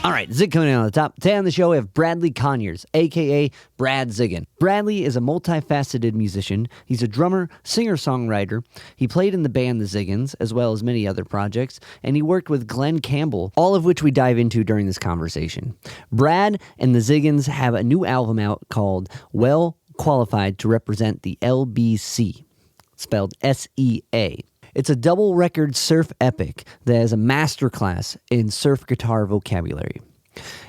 All right, Zig coming in on the top. Today on the show, we have Bradley Conyers, a.k.a. Brad Ziggen. Bradley is a multifaceted musician. He's a drummer, singer-songwriter. He played in the band The Ziggens, as well as many other projects, and he worked with Glen Campbell, all of which we dive into during this conversation. Brad and The Ziggens have a new album out called Well Qualified to Represent the L.B, spelled S-E-A. It's a double record surf epic that is a masterclass in surf guitar vocabulary.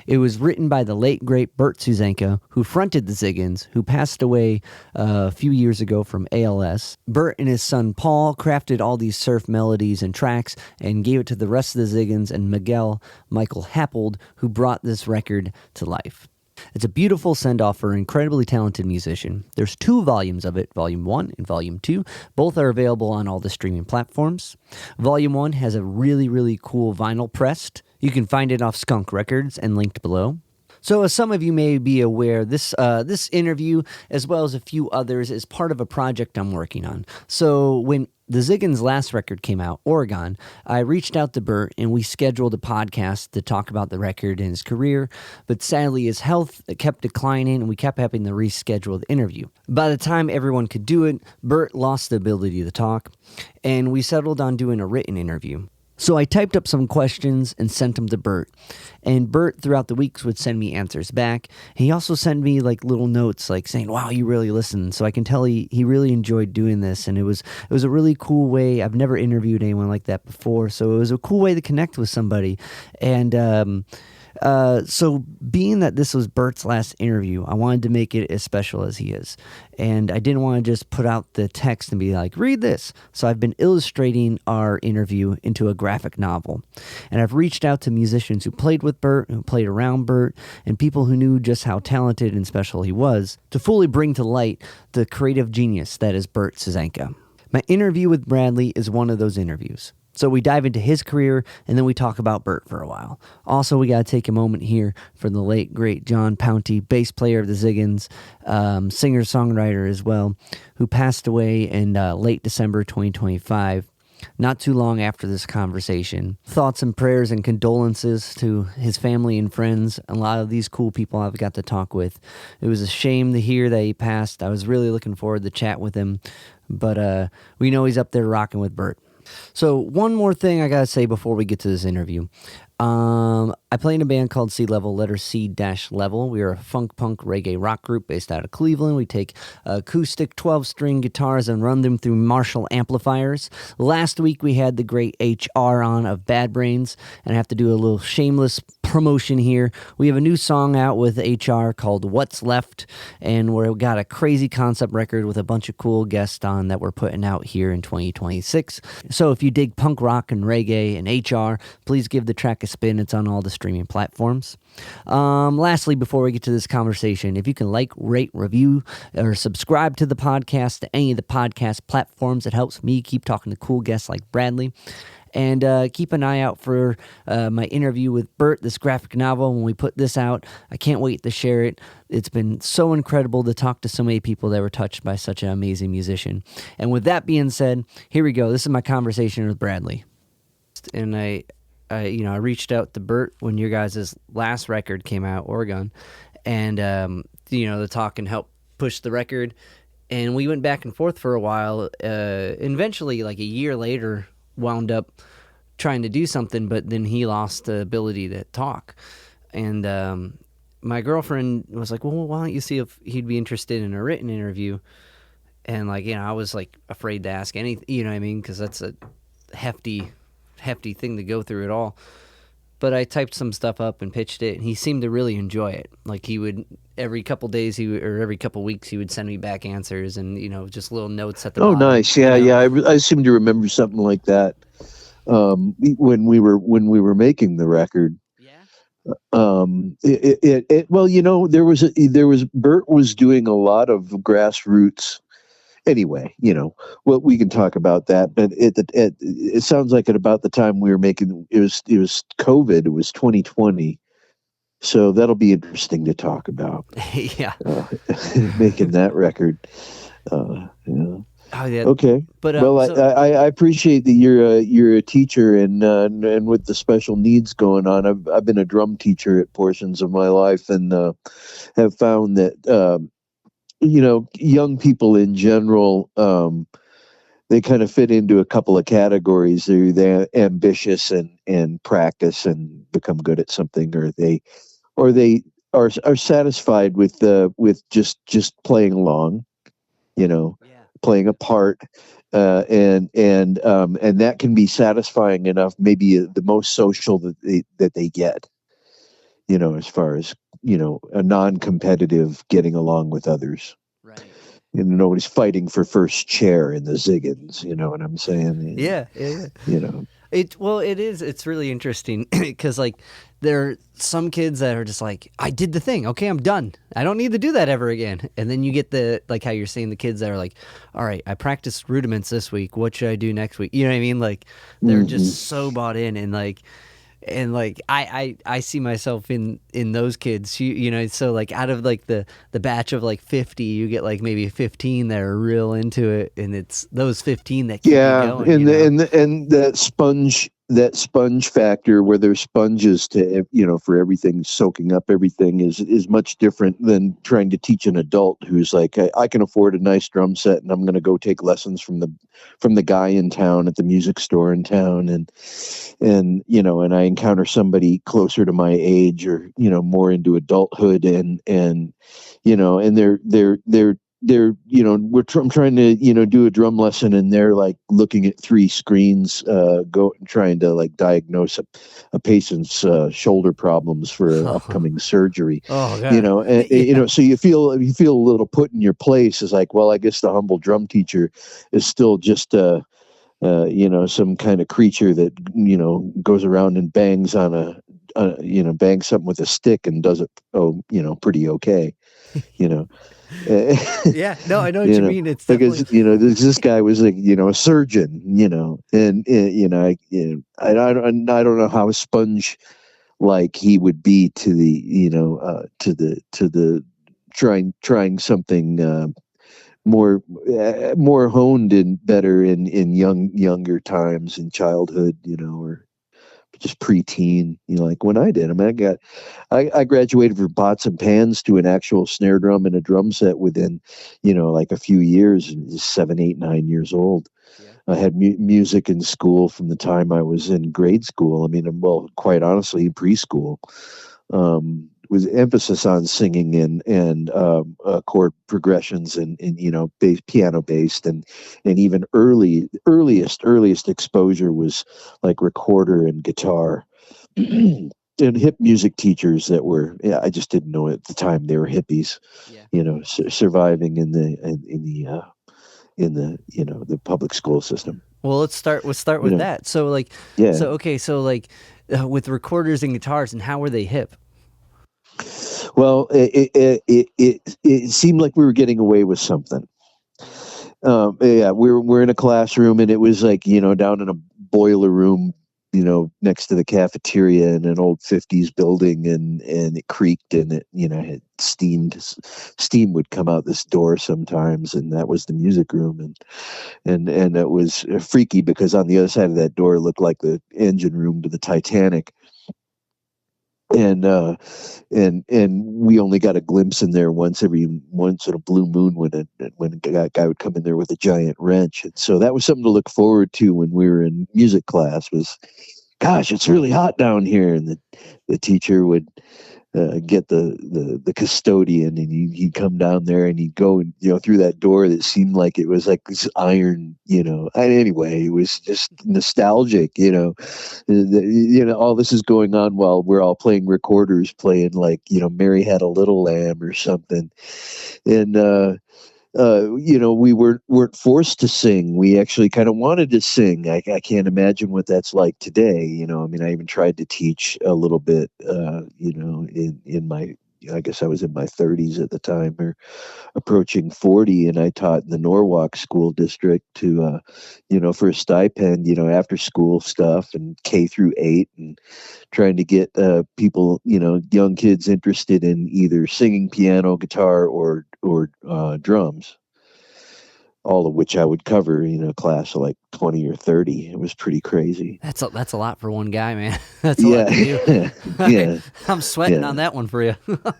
It was written by the late, great Bert Susanka, who fronted the Ziggens, who passed away a few years ago from ALS. Bert and his son Paul crafted all these surf melodies and tracks and gave it to the rest of the Ziggens and Michael Happold, who brought this record to life. It's a beautiful send-off for an incredibly talented musician. There's 2 volumes of it, Volume 1 and Volume 2. Both are available on all the streaming platforms. Volume 1 has a really, really cool vinyl pressed. You can find it off Skunk Records and linked below. So as some of you may be aware, this interview, as well as a few others, is part of a project I'm working on. So when the Ziggens' last record came out, Oregon, I reached out to Bert and we scheduled a podcast to talk about the record and his career, but sadly his health kept declining and we kept having to reschedule the interview. By the time everyone could do it, Bert lost the ability to talk, and we settled on doing a written interview. So I typed up some questions and sent them to Bert. And Bert, throughout the weeks, would send me answers back. He also sent me like little notes, like saying, "Wow, you really listened." So I can tell he really enjoyed doing this, and it was a really cool way. I've never interviewed anyone like that before, so it was a cool way to connect with somebody. And so being that this was Bert's last interview, I wanted to make it as special as he is. And I didn't want to just put out the text and be like, read this. So I've been illustrating our interview into a graphic novel. And I've reached out to musicians who played with Bert, who played around Bert, and people who knew just how talented and special he was, to fully bring to light the creative genius that is Bert Susanka. My interview with Bradley is one of those interviews. So we dive into his career, and then we talk about Bert for a while. Also, we got to take a moment here for the late, great Jon Poutney, bass player of the Ziggens, singer-songwriter as well, who passed away in late December 2025, not too long after this conversation. Thoughts and prayers and condolences to his family and friends, a lot of these cool people I've got to talk with. It was a shame to hear that he passed. I was really looking forward to chat with him, but we know he's up there rocking with Bert. So one more thing I got to say before we get to this interview. I play in a band called Sea Level, letter C-Level. We are a funk punk reggae rock group based out of Cleveland. We take acoustic 12-string guitars and run them through Marshall amplifiers. Last week we had the great HR on of Bad Brains, and I have to do a little shameless promotion here. We have a new song out with HR called What's Left, and we've got a crazy concept record with a bunch of cool guests on that we're putting out here in 2026. So if you dig punk rock and reggae and HR, please give the track a spin. It's on all the streaming platforms. Lastly, before we get to this conversation, if you can like, rate, review, or subscribe to the podcast to any of the podcast platforms, it helps me keep talking to cool guests like Bradley. And keep an eye out for my interview with Bert, this graphic novel. When we put this out, I can't wait to share it. It's been so incredible to talk to so many people that were touched by such an amazing musician. And with that being said, here we go. This is my conversation with Bradley. And I reached out to Bert when your guys' last record came out, Oregon, and, the talk and help push the record. And we went back and forth for a while. Eventually, like a year later, wound up trying to do something, but then he lost the ability to talk. And my girlfriend was like, well, why don't you see if he'd be interested in a written interview? And I was like afraid to ask anything, you know what I mean? Because that's a hefty thing to go through at all. But I typed some stuff up and pitched it, and he seemed to really enjoy it. Like he would, every couple days or every couple weeks, he would send me back answers and, just little notes at the bottom. Oh, nice. Yeah. I seem to remember something like that when we were making the record. Yeah. Bert was doing a lot of grassroots. Anyway, well, we can talk about that, but it sounds like at about the time we were making, it was COVID, it was 2020. So that'll be interesting to talk about. Yeah. Making that record. Oh yeah, Okay. but Well, so I appreciate that you're a teacher and with the special needs going on. I've been a drum teacher at portions of my life and have found that young people in general, they kind of fit into a couple of categories. They're ambitious and practice and become good at something, or they are satisfied with just playing along, you know, yeah, playing a part, and that can be satisfying enough. Maybe the most social that they get, as far as a non-competitive getting along with others. right. Nobody's fighting for first chair in the Ziggens. You know what I'm saying? Yeah, yeah, yeah. You know, It is. It's really interesting because like there are some kids that are just like, I did the thing. Okay, I'm done. I don't need to do that ever again. And then you get the like how you're saying the kids that are like, all right, I practiced rudiments this week. What should I do next week? You know what I mean? Like they're hmm just so bought in and I see myself in those kids. So like out of like the batch of like 50, you get like maybe 15 that are real into it, and it's those 15 that keep you yeah, going. and that sponge factor where there's sponges to for everything, soaking up everything is much different than trying to teach an adult who's like, I can afford a nice drum set and I'm going to go take lessons from the guy in town at the music store in town, and I encounter somebody closer to my age or more into adulthood, and I'm trying to do a drum lesson, and they're like looking at three screens, trying to like diagnose a patient's shoulder problems for upcoming surgery. Oh god. Yeah. So you feel a little put in your place, as like, well, I guess the humble drum teacher is still just some kind of creature that goes around and bangs on bangs something with a stick and does it pretty okay, you know. Yeah, no, I know what you you know mean. It's because definitely this guy was like a surgeon, and I don't know how sponge like he would be to the trying something more honed and better in younger times in childhood, or just preteen, like when I did. I mean, I graduated from pots and pans to an actual snare drum and a drum set within, like a few years, 7, 8, 9 years old. yeah. I had music in school from the time I was in grade school. I mean, well, quite honestly, in preschool, was emphasis on singing and chord progressions and piano based, and even earliest exposure was like recorder and guitar. And hip music teachers that were, I just didn't know at the time they were hippies, Yeah. surviving in the public school system. Well, let's start You with know, that. So like yeah. so okay, so like with recorders and guitars, and how were they hip? Well, it seemed like we were getting away with something. Yeah. Yeah, we're in a classroom, and it was like down in a boiler room, next to the cafeteria in an old '50s building, and it creaked, and it had steam would come out this door sometimes, and that was the music room, and it was freaky because on the other side of that door it looked like the engine room to the Titanic. And we only got a glimpse in there once in a blue moon when a guy would come in there with a giant wrench. And so that was something to look forward to when we were in music class. Was, gosh, it's really hot down here, and the teacher would get the custodian, and he'd come down there, and he'd go through that door that seemed like it was like this iron, and anyway, it was just nostalgic. All this is going on while we're all playing recorders, playing like Mary Had a Little Lamb or something. And we weren't forced to sing. We actually kind of wanted to sing. I can't imagine what that's like today. I mean, I even tried to teach a little bit, in my, I guess I was in my 30s at the time, or approaching 40, and I taught in the Norwalk School District for a stipend, after school stuff and K-8, and trying to get people, young kids interested in either singing piano, guitar, or drums. all of which I would cover, a class of like 20 or 30. It was pretty crazy. That's a lot for one guy, man. That's a lot Yeah. to do. Yeah. I'm sweating Yeah. on that one for you.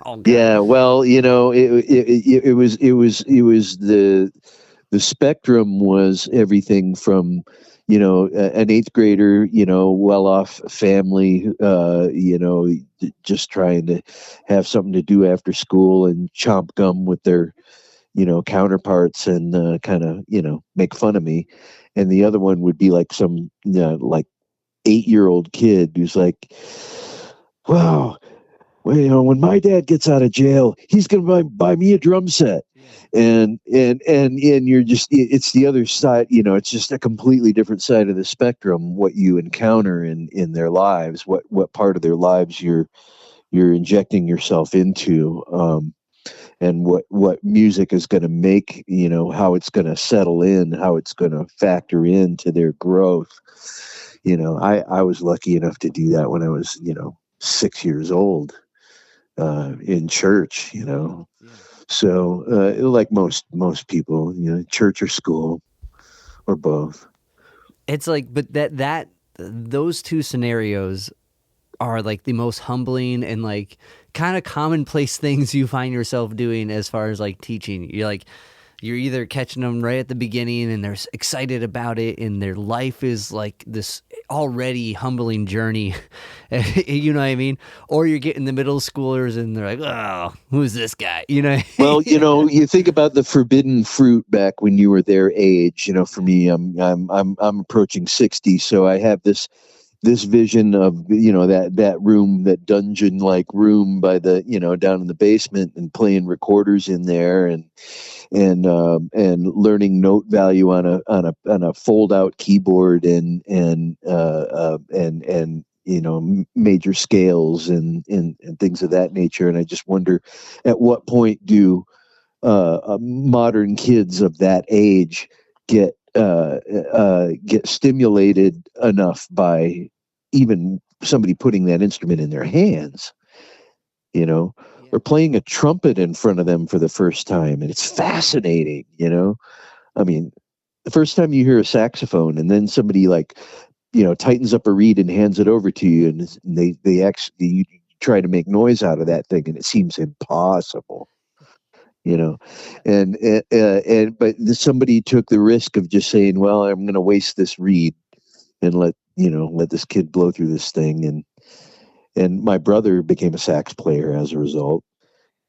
Oh God. Yeah. Well, it was the spectrum was everything from, an eighth grader, well off family, just trying to have something to do after school and chomp gum with their, counterparts and kind of, make fun of me. And the other one would be like some, like 8-year-old kid who's like, wow, well, when my dad gets out of jail, he's going to buy me a drum set. And you're just, it's the other side, it's just a completely different side of the spectrum, what you encounter in their lives, what part of their lives you're injecting yourself into, and what music is going to make, how it's going to settle in, how it's going to factor into their growth. I was lucky enough to do that when I was, 6 years old, in church, Yeah. so like most people, church or school or both. It's like, but those two scenarios are like the most humbling and like kind of commonplace things you find yourself doing as far as like teaching. You're either catching them right at the beginning and they're excited about it and their life is like this already humbling journey. You know what I mean? Or you're getting the middle schoolers and they're like, oh, who's this guy? Well, you think about the forbidden fruit back when you were their age. For me, I'm approaching 60, so I have this vision of that room, that dungeon like room by the down in the basement, and playing recorders in there, and learning note value on a fold out keyboard, and major scales and things of that nature. And I just wonder, at what point do modern kids of that age get stimulated enough by even somebody putting that instrument in their hands, Yeah. or playing a trumpet in front of them for the first time. And it's fascinating. I mean, the first time you hear a saxophone and then somebody like, tightens up a reed and hands it over to you, and they actually, you try to make noise out of that thing and it seems impossible. you know and but somebody took the risk of just saying, well, I'm going to waste this reed and let this kid blow through this thing. And my brother became a sax player as a result.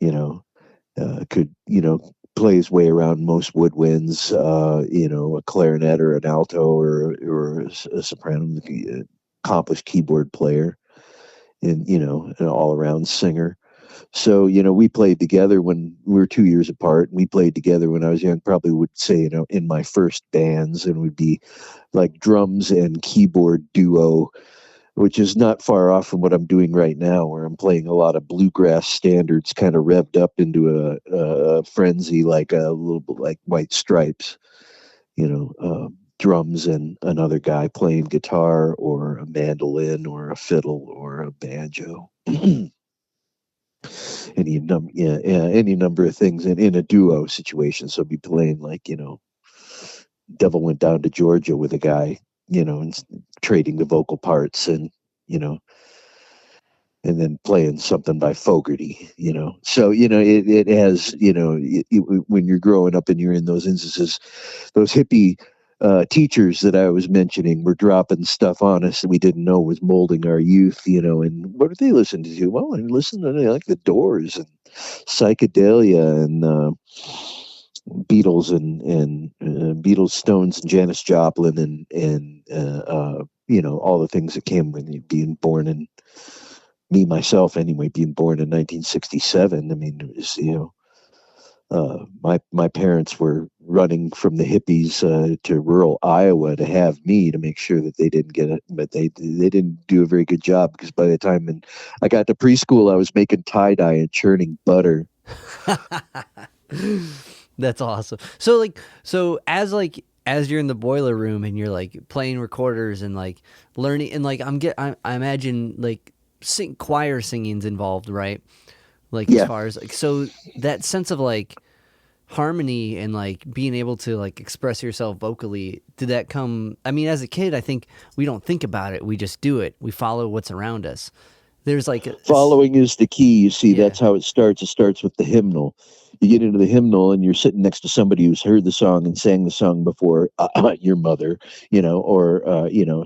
you know could play his way around most woodwinds, a clarinet or an alto or a soprano, accomplished keyboard player, and an all-around singer. So, we played together when we were 2 years apart, and we played together when I was young, probably would say, in my first bands, and would be like drums and keyboard duo, which is not far off from what I'm doing right now, where I'm playing a lot of bluegrass standards kind of revved up into a frenzy, like a little bit like White Stripes, drums and another guy playing guitar or a mandolin or a fiddle or a banjo. Any number of things in a duo situation. So be playing like, Devil Went Down to Georgia with a guy, and trading the vocal parts, you know, and then playing something by Fogerty, So, it has, when you're growing up and you're in those instances, those hippie teachers that I was mentioning were dropping stuff on us that we didn't know was molding our youth, and what did they listen to? Well, I listened to like the Doors and psychedelia and Beatles and Beatles, Stones, and Janis Joplin and all the things that came with being born in me myself anyway, being born in 1967. I mean, it was, my parents were running from the hippies to rural Iowa to have me, to make sure that they didn't get it, but they didn't do a very good job, because by the time I got to preschool, I was making tie dye and churning butter. That's awesome. So as you're in the boiler room and you're like playing recorders and like learning, and like I imagine like choir singing's involved, right? Like as Yeah. far as like, so that sense of like harmony and like being able to like express yourself vocally, did that come, I mean, as a kid, I think we don't think about it. We just do it. We follow what's around us. There's like Following is the key. You see, yeah. that's how it starts. It starts with the hymnal. You get into the hymnal and you're sitting next to somebody who's heard the song and sang the song before, your mother,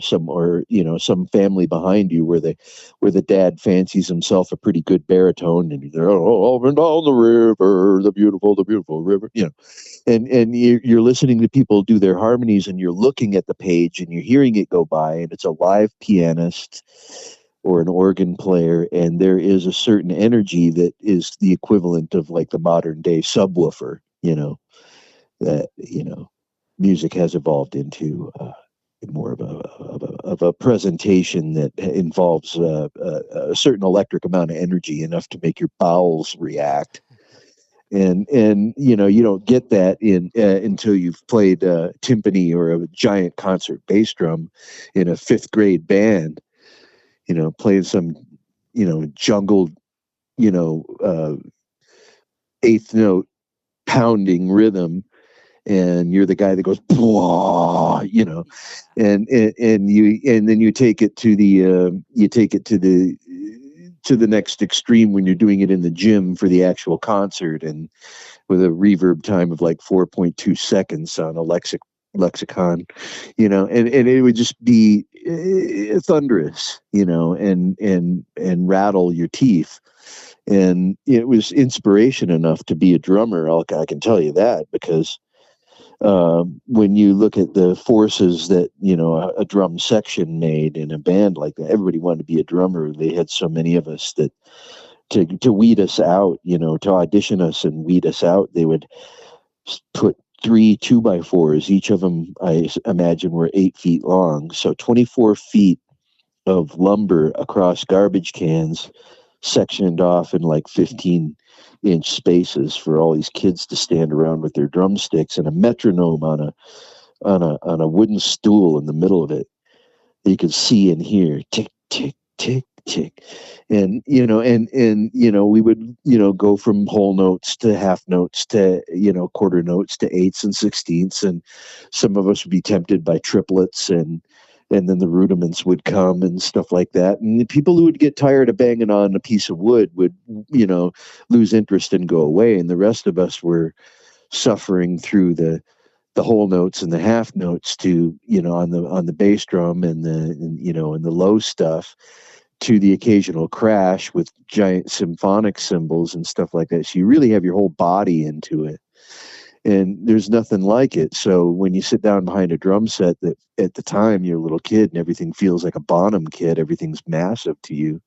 some family behind you where the dad fancies himself a pretty good baritone and he's there, oh, up and down the river, the beautiful river, and you're listening to people do their harmonies and you're looking at the page and you're hearing it go by, and it's a live pianist or an organ player, and there is a certain energy that is the equivalent of like the modern day subwoofer, that music has evolved into more of a presentation that involves a certain electric amount of energy, enough to make your bowels react. And you don't get that until you've played timpani or a giant concert bass drum in a fifth grade band, playing some, jungled, eighth note pounding rhythm, and you're the guy that goes, blah, and then you take it to the next extreme when you're doing it in the gym for the actual concert, and with a reverb time of like 4.2 seconds on a lexicon, and it would just be thunderous, and rattle your teeth. And it was inspiration enough to be a drummer. I can tell you that, because when you look at the forces that a drum section made in a band like that, everybody wanted to be a drummer. They had so many of us that to weed us out, to audition us and weed us out, they would put 3 2x4s. Each of them, I imagine, were 8 feet long. So 24 feet of lumber across garbage cans, sectioned off in like 15-inch spaces for all these kids to stand around with their drumsticks, and a metronome on a wooden stool in the middle of it. You could see and hear tick, tick, tick, tick. And we would go from whole notes to half notes to quarter notes to eighths and sixteenths, and some of us would be tempted by triplets, and then the rudiments would come and stuff like that. And the people who would get tired of banging on a piece of wood would lose interest and go away, and the rest of us were suffering through the whole notes and the half notes to on the bass drum and the low stuff, to the occasional crash with giant symphonic cymbals and stuff like that. So you really have your whole body into it, and there's nothing like it. So when you sit down behind a drum set that at the time you're a little kid and everything feels like a Bonham kit, everything's massive to you,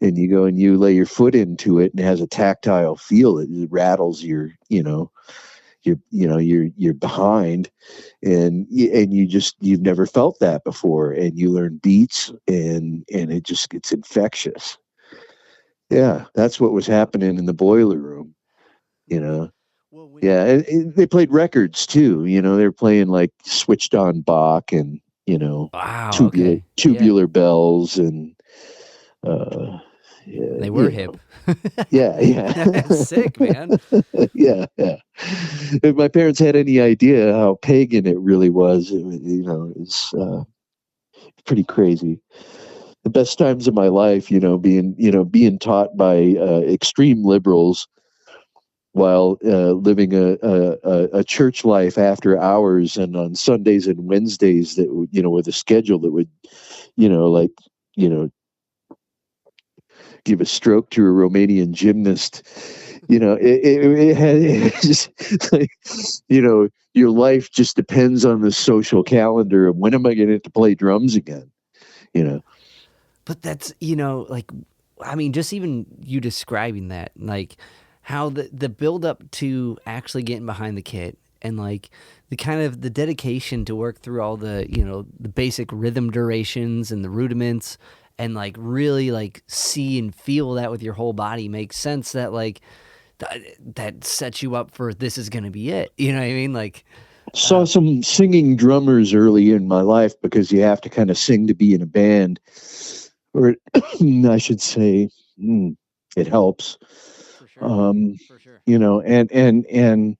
and you go and you lay your foot into it and it has a tactile feel. It rattles your behind, and you've never felt that before, and you learn beats, and it just gets infectious. Yeah, that's what was happening in the boiler room, Yeah, and they played records too. They were playing like switched on Bach and wow, tubular bells, and they were hip. Yeah. Sick, man. Yeah. If my parents had any idea how pagan it really was, it's pretty crazy. The best times of my life, being taught by extreme liberals while living a church life after hours, and on Sundays and Wednesdays that with a schedule that would give a stroke to a Romanian gymnast. It just like, your life just depends on the social calendar of when am I going to get to play drums again, But that's, just even you describing that, like how the build up to actually getting behind the kit, and like the kind of the dedication to work through all the, the basic rhythm durations and the rudiments, and like really like see and feel that with your whole body makes sense, that like that sets you up for this is going to be it. You know what I mean? Like saw some singing drummers early in my life, because you have to kind of sing to be in a band, or I should say it helps. sure. For sure. And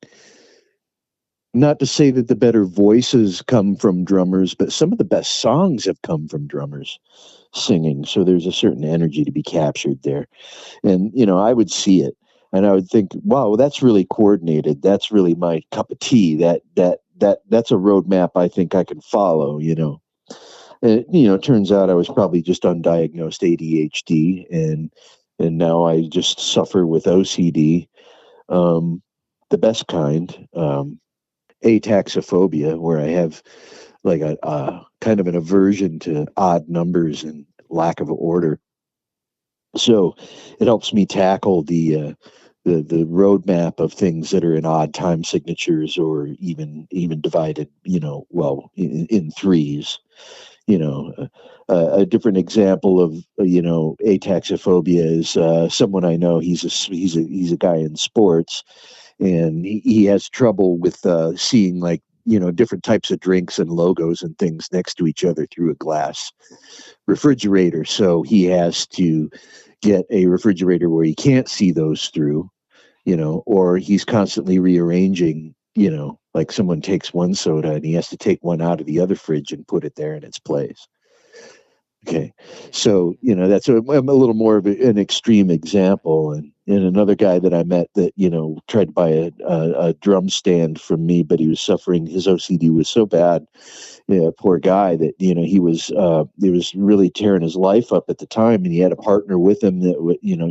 not to say that the better voices come from drummers, but some of the best songs have come from drummers singing. So there's a certain energy to be captured there. And, I would see it and I would think, wow, that's really coordinated. That's really my cup of tea. That's a roadmap I think I can follow, And, it turns out I was probably just undiagnosed ADHD and now I just suffer with OCD, the best kind. Ataxophobia, where I have like a kind of an aversion to odd numbers and lack of order. So it helps me tackle the roadmap of things that are in odd time signatures or even divided, in threes. A different example of ataxophobia is someone I know. He's a guy in sports, and he has trouble with seeing different types of drinks and logos and things next to each other through a glass refrigerator. So he has to get a refrigerator where he can't see those through, or he's constantly rearranging, like someone takes one soda and he has to take one out of the other fridge and put it there in its place. Okay. So, that's a little more of an extreme example. And another guy that I met that, tried to buy a drum stand from me, but he was suffering. His OCD was so bad, poor guy, that, he was really tearing his life up at the time. And he had a partner with him that,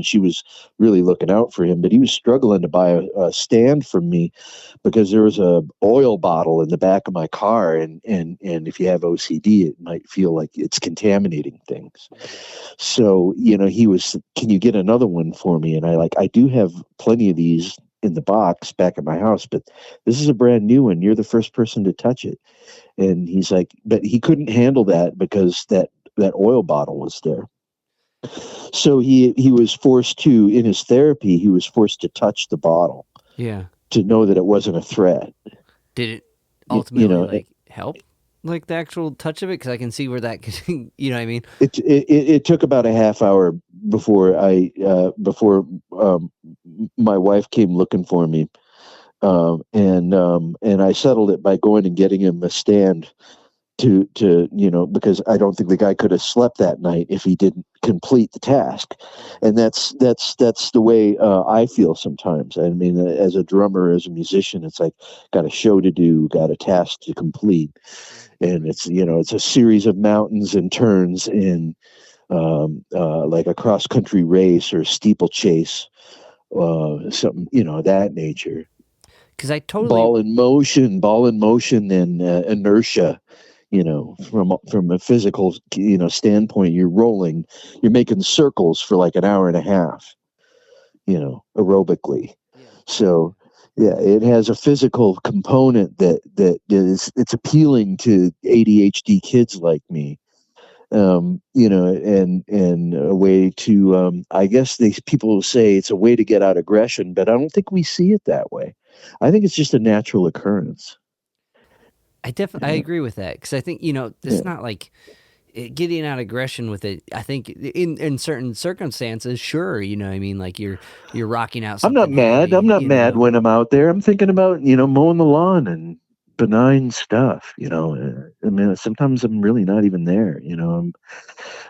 she was really looking out for him, but he was struggling to buy a stand from me because there was a oil bottle in the back of my car. And if you have OCD, it might feel like it's contaminating things. So, he was, can you get another one for me? And I do have plenty of these in the box back at my house, but this is a brand new one. You're the first person to touch it. And he's like, but he couldn't handle that because that oil bottle was there. So he was forced to, in his therapy, he was forced to touch the bottle. Yeah. To know that it wasn't a threat. Did it ultimately help? Like the actual touch of it? Because I can see where that could, you know what I mean? It took about a half hour before my wife came looking for me. And I settled it by going and getting him a stand to because I don't think the guy could have slept that night if he didn't complete the task. And that's the way I feel sometimes. I mean, as a drummer, as a musician, it's like got a show to do, got a task to complete, and it's a series of mountains and turns in like a cross country race or steeplechase, something that nature. Because I totally ball in motion, and inertia. From a physical, standpoint, you're rolling, you're making circles for like an hour and a half, aerobically. Yeah. So, yeah, it has a physical component it's appealing to ADHD kids like me, and a way to, I guess people say it's a way to get out aggression, but I don't think we see it that way. I think it's just a natural occurrence. I agree with that, because I think it's not like getting out aggression with it. I think in certain circumstances, sure, I mean, like you're rocking out something. I'm not mad. I'm not mad when I'm out there. I'm thinking about mowing the lawn and benign stuff. I mean, sometimes I'm really not even there. I'm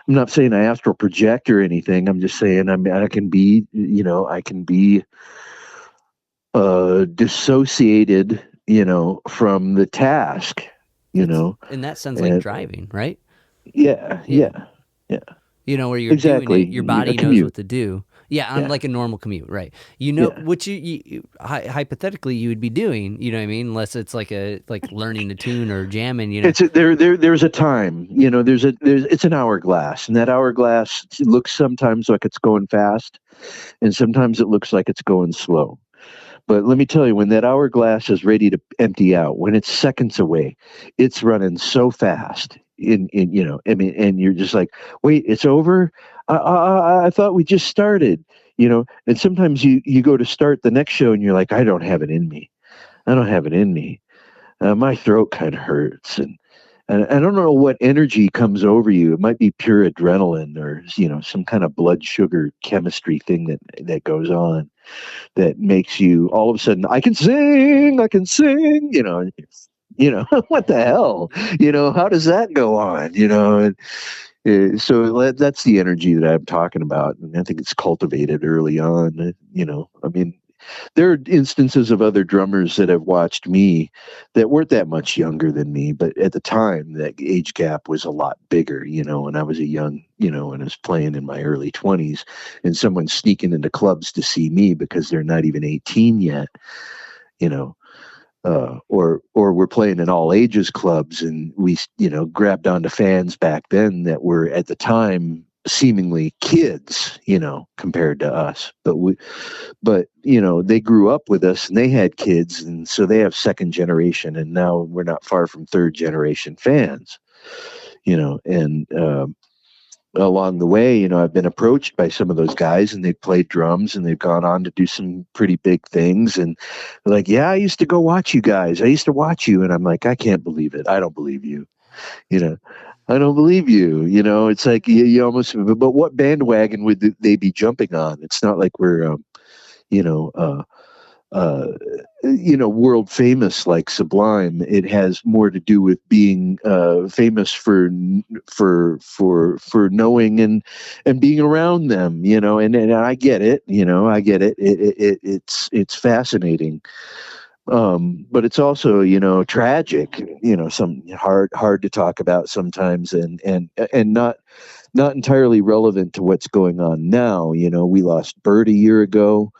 not saying I astral project or anything. I'm just saying I can be dissociated, from the task, in that sense, like driving, right? Yeah. Where you're exactly doing it, your body knows what to do. Yeah, on like a normal commute, right? Which you hypothetically you would be doing, you know what I mean? Unless it's like learning a tune or jamming, There's a time, it's an hourglass, and that hourglass looks sometimes like it's going fast, and sometimes it looks like it's going slow. But let me tell you, when that hourglass is ready to empty out, when it's seconds away, it's running so fast. And you're just like, wait, it's over? I thought we just started, And sometimes you go to start the next show and you're like, I don't have it in me. My throat kind of hurts, And I don't know what energy comes over you. It might be pure adrenaline or, some kind of blood sugar chemistry thing that goes on that makes you all of a sudden, I can sing, what the hell, how does that go on, so that's the energy that I'm talking about. And I think it's cultivated early on, I mean, there are instances of other drummers that have watched me that weren't that much younger than me, but at the time that age gap was a lot bigger, when I was a young, and I was playing in my early 20s, and someone sneaking into clubs to see me because they're not even 18 yet, you know, or we're playing in all ages clubs, and we, grabbed onto fans back then that were at the time seemingly kids, compared to us, but they grew up with us and they had kids, and so they have second generation, and now we're not far from third generation fans, and along the way, I've been approached by some of those guys, and they've played drums and they've gone on to do some pretty big things. And they're like, yeah, I used to go watch you guys. I used to watch you. And I'm like, I can't believe it. I don't believe you. I don't believe you. It's like you almost, but what bandwagon would they be jumping on? It's not like we're, you know, world famous like Sublime. It has more to do with being famous for knowing and being around them. And I get it. I get it. It's fascinating. But it's also, tragic. Some hard to talk about sometimes, and not entirely relevant to what's going on now. We lost Bert a year ago.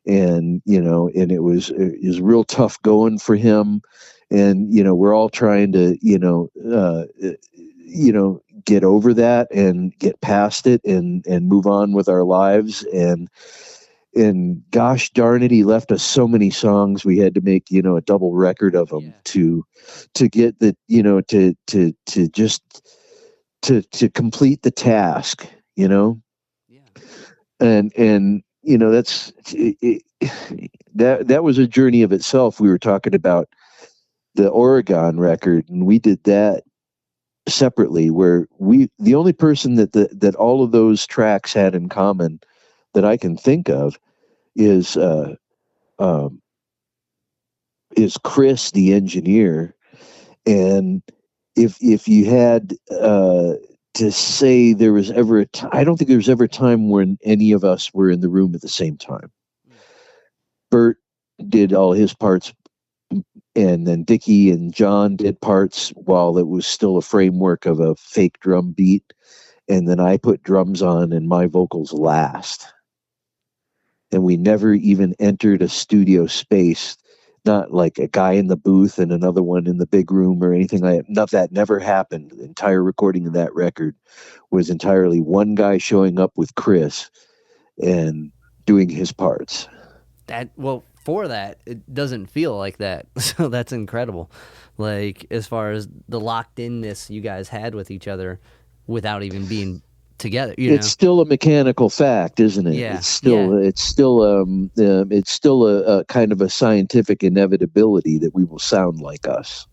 And and it was real tough going for him, and we're all trying to get over that and get past it and move on with our lives, and gosh darn it, he left us so many songs. We had to make a double record of them to get the to just to complete the task, and that's that was a journey of itself. We were talking about the Oregon record, and we did that separately, where the only person that all of those tracks had in common that I can think of is Chris, the engineer. And if you had to say there was ever I don't think there was ever a time when any of us were in the room at the same time. Bert did all his parts, and then Dickie and Jon did parts while it was still a framework of a fake drum beat, and then I put drums on and my vocals last. And we never even entered a studio space, not like a guy in the booth and another one in the big room or anything like that. That never happened. The entire recording of that record was entirely one guy showing up with Chris and doing his parts. For that, it doesn't feel like that. So that's incredible. Like, as far as the locked inness you guys had with each other without even being together, it's still a mechanical fact, isn't it? Yeah. It's still a kind of a scientific inevitability that we will sound like us.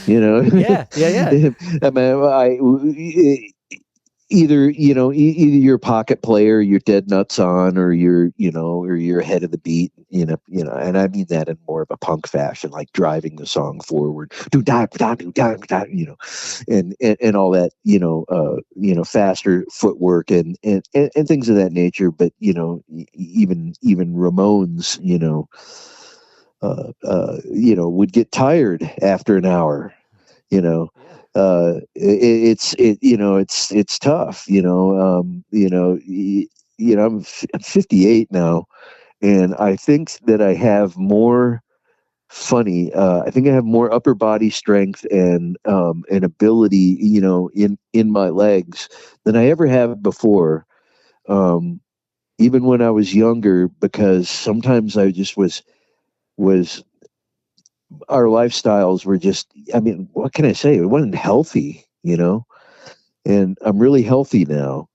Yeah. I mean, either you're a pocket player, you're dead nuts on, or you're ahead of the beat, and I mean that in more of a punk fashion, like driving the song forward, and all that, faster footwork and things of that nature. But even Ramones, would get tired after an hour, it's tough, I'm 58 now, and I think that I have more I think I have more upper body strength and ability, in my legs than I ever have before. Even when I was younger, because sometimes I just was our lifestyles were just, I mean, what can I say? It wasn't healthy, and I'm really healthy now.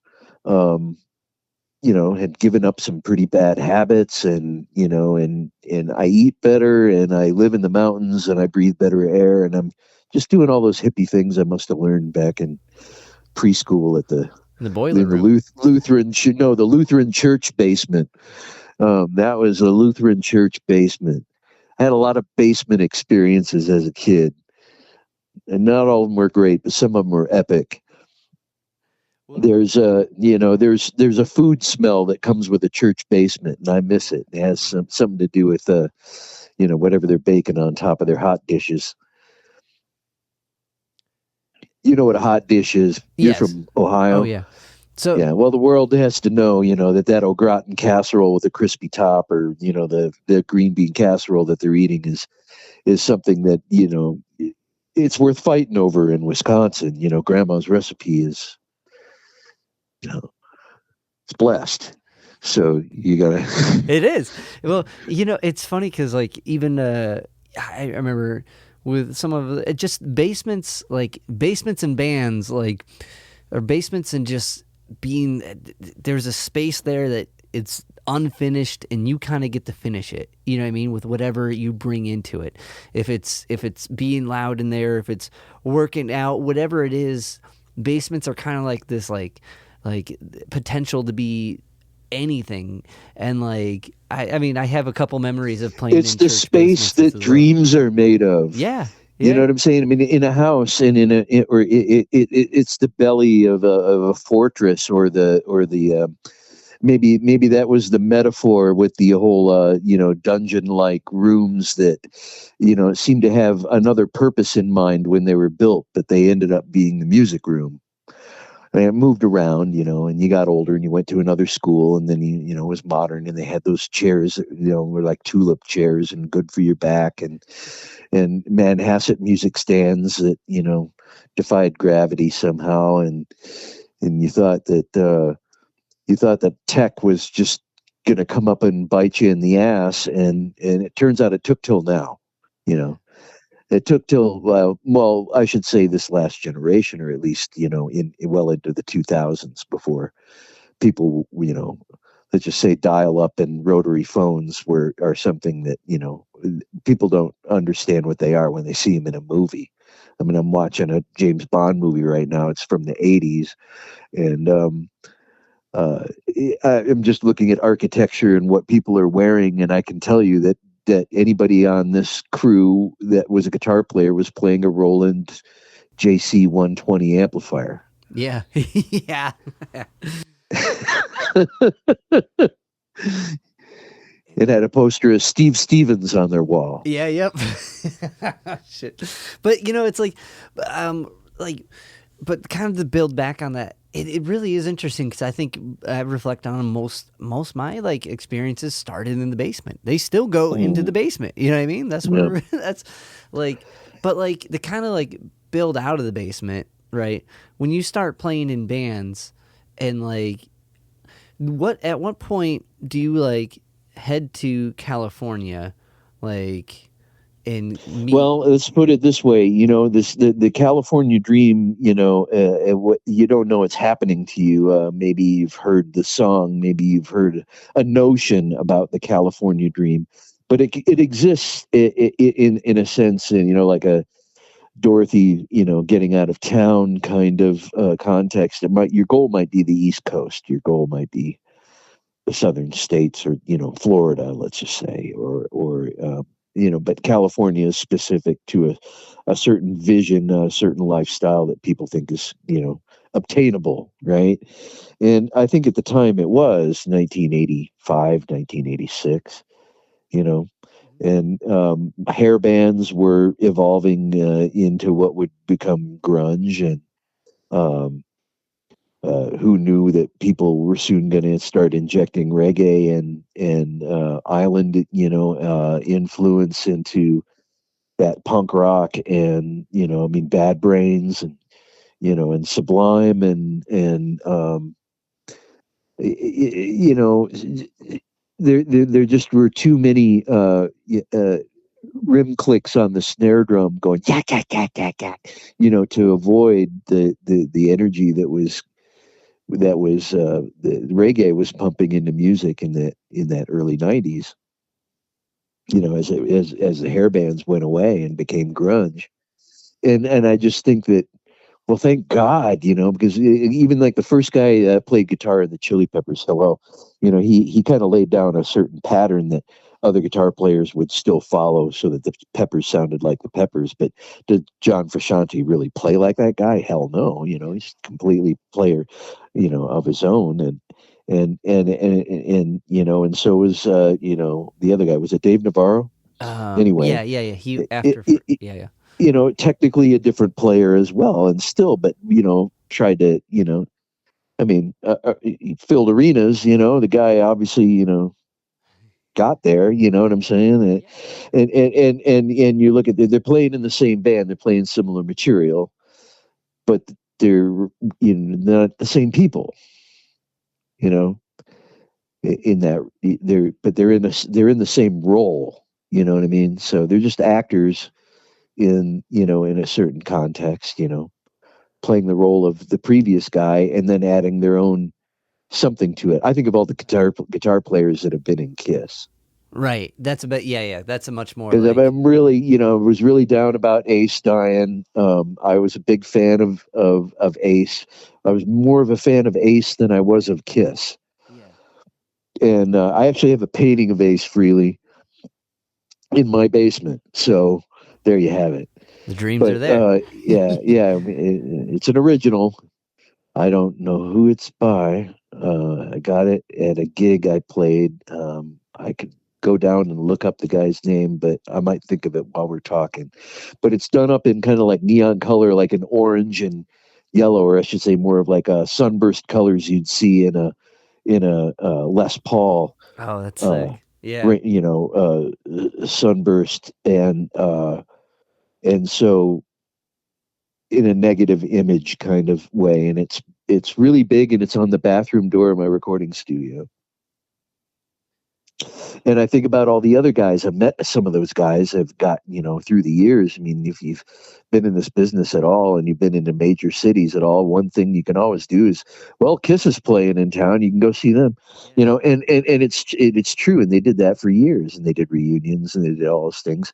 Had given up some pretty bad habits, and I eat better, and I live in the mountains, and I breathe better air, and I'm just doing all those hippie things I must have learned back in preschool at the In the boiler room. The Lutheran church basement. That was a Lutheran church basement. I had a lot of basement experiences as a kid, and not all of them were great, but some of them were epic. There's a food smell that comes with a church basement, and I miss it. It has something to do with whatever they're baking on top of their hot dishes. You know what a hot dish is? Yes. You're from Ohio. Oh yeah. So yeah, well, the world has to know, that au gratin casserole with a crispy top, or the green bean casserole that they're eating is something that it's worth fighting over in Wisconsin. Grandma's recipe is, it's blessed. So you gotta. It is. Well, it's funny because even I remember with some of it, just basements and bands, or basements and just being, there's a space there that it's unfinished and you kind of get to finish it, you know what I mean, with whatever you bring into it. If it's being loud in there, if it's working out, whatever it is, basements are kind of like this like potential to be anything. And I mean I have a couple memories of playing it's in the church space that dreams are made of. Yeah. You know what I'm saying? I mean, in a house, and it's the belly of a fortress, or maybe that was the metaphor with the whole dungeon-like rooms that seemed to have another purpose in mind when they were built, but they ended up being the music room. And it moved around, and you got older and you went to another school, and then it was modern, and they had those chairs that, were like tulip chairs and good for your back, and Manhasset music stands that, defied gravity somehow. And you thought that tech was just going to come up and bite you in the ass. And it turns out it took till now, It took till, well, I should say this last generation, or at least, well into the 2000s, before people, let's just say dial up and rotary phones are something that, people don't understand what they are when they see them in a movie. I mean, I'm watching a James Bond movie right now. It's from the 80s. And I'm just looking at architecture and what people are wearing. And I can tell you that anybody on this crew that was a guitar player was playing a Roland JC 120 amplifier. Yeah. Yeah. It had a poster of Steve Stevens on their wall. Yeah. Yep. Shit. But it's but kind of to build back on that, it really is interesting, because I think I reflect on most my experiences started in the basement. They still go into the basement. You know what I mean? That's where that's but the kind of build out of the basement, right? When you start playing in bands, and at what point do you head to California, and meet? Well, let's put it this way, the California dream, what you don't know it's happening to you. Maybe you've heard the song, maybe you've heard a notion about the California dream, but it exists in a sense, like a Dorothy, getting out of town kind of context. Your goal might be the East Coast. Your goal might be the southern states, or Florida, let's just say, or but California is specific to a certain vision, a certain lifestyle that people think is obtainable, right? And I think at the time it was 1985, 1986, and hair bands were evolving into what would become grunge, and who knew that people were soon going to start injecting reggae and island, influence into that punk rock, and Bad Brains, and and Sublime, and there just were too many rim clicks on the snare drum going yak yak yak yak yak, to avoid the energy that was the reggae was pumping into music in that early 90s, as the hair bands went away and became grunge. and I just think that, well, thank God, because even like the first guy that played guitar in the Chili Peppers, Hello, he kind of laid down a certain pattern that other guitar players would still follow, so that the Peppers sounded like the Peppers. But did John Frusciante really play like that guy? Hell no. He's completely player, of his own, and so is the other guy. Was it Dave Navarro? Anyway, Yeah. He it, after, it, yeah. technically a different player as well, and still, but tried to, I mean, he filled arenas. The guy obviously, got there. You know what I'm saying? And you look at they're playing in the same band, they're playing similar material, but they're not the same people. You know, in that they're in the same role. You know what I mean? So they're just actors in a certain context, playing the role of the previous guy and then adding their own something to it. I think of all the guitar players that have been in Kiss. Right. That's a bit. Yeah. That's a much more Because like. I'm really, was really down about Ace dying. I was a big fan of Ace. I was more of a fan of Ace than I was of Kiss. Yeah. And I actually have a painting of Ace Frehley in my basement. So there you have it. The dreams are there. Yeah. It's an original. I don't know who it's by. I got it at a gig I played. I could go down and look up the guy's name, but I might think of it while we're talking. But it's done up in kind of like neon color, like an orange and yellow, or I should say more of like a sunburst colors you'd see in a Les Paul. Oh, that's sick. Yeah. Sunburst and so in a negative image kind of way, and it's really big, and it's on the bathroom door of my recording studio. And I think about all the other guys. I've met some of those guys. I've got, through the years. I mean, if you've been in this business at all and you've been into major cities at all, one thing you can always do is, well, Kiss is playing in town. You can go see them, and it's true. And they did that for years, and they did reunions and they did all those things.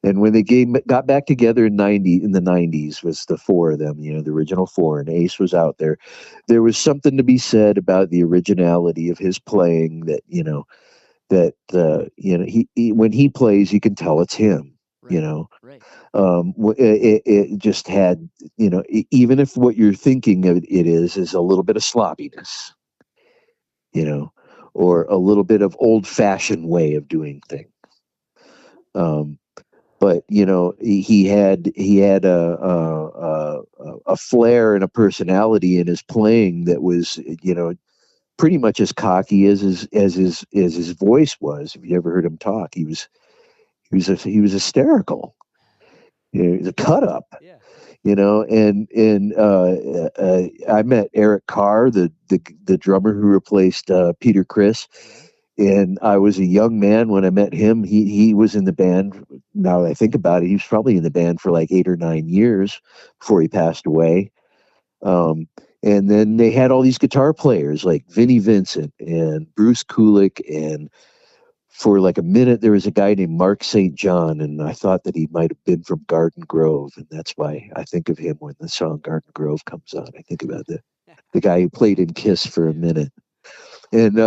And when they got back together in the 90s was the four of them, the original four, and Ace was out there. There was something to be said about the originality of his playing that, that he when he plays, you can tell it's him. Right. Right. It just had, even if what you're thinking of it is a little bit of sloppiness, or a little bit of old-fashioned way of doing things. But he had a flair and a personality in his playing that was, pretty much as cocky as his voice was. If you ever heard him talk, he was hysterical. He was a cut up. Yeah. And I met Eric Carr, the drummer who replaced Peter Criss. And I was a young man when I met him. He was in the band. Now that I think about it, he was probably in the band for like 8 or 9 years before he passed away. And then they had all these guitar players like Vinnie Vincent and Bruce Kulick. And for like a minute, there was a guy named Mark St. John. And I thought that he might have been from Garden Grove. And that's why I think of him when the song Garden Grove comes on. I think about the guy who played in Kiss for a minute. And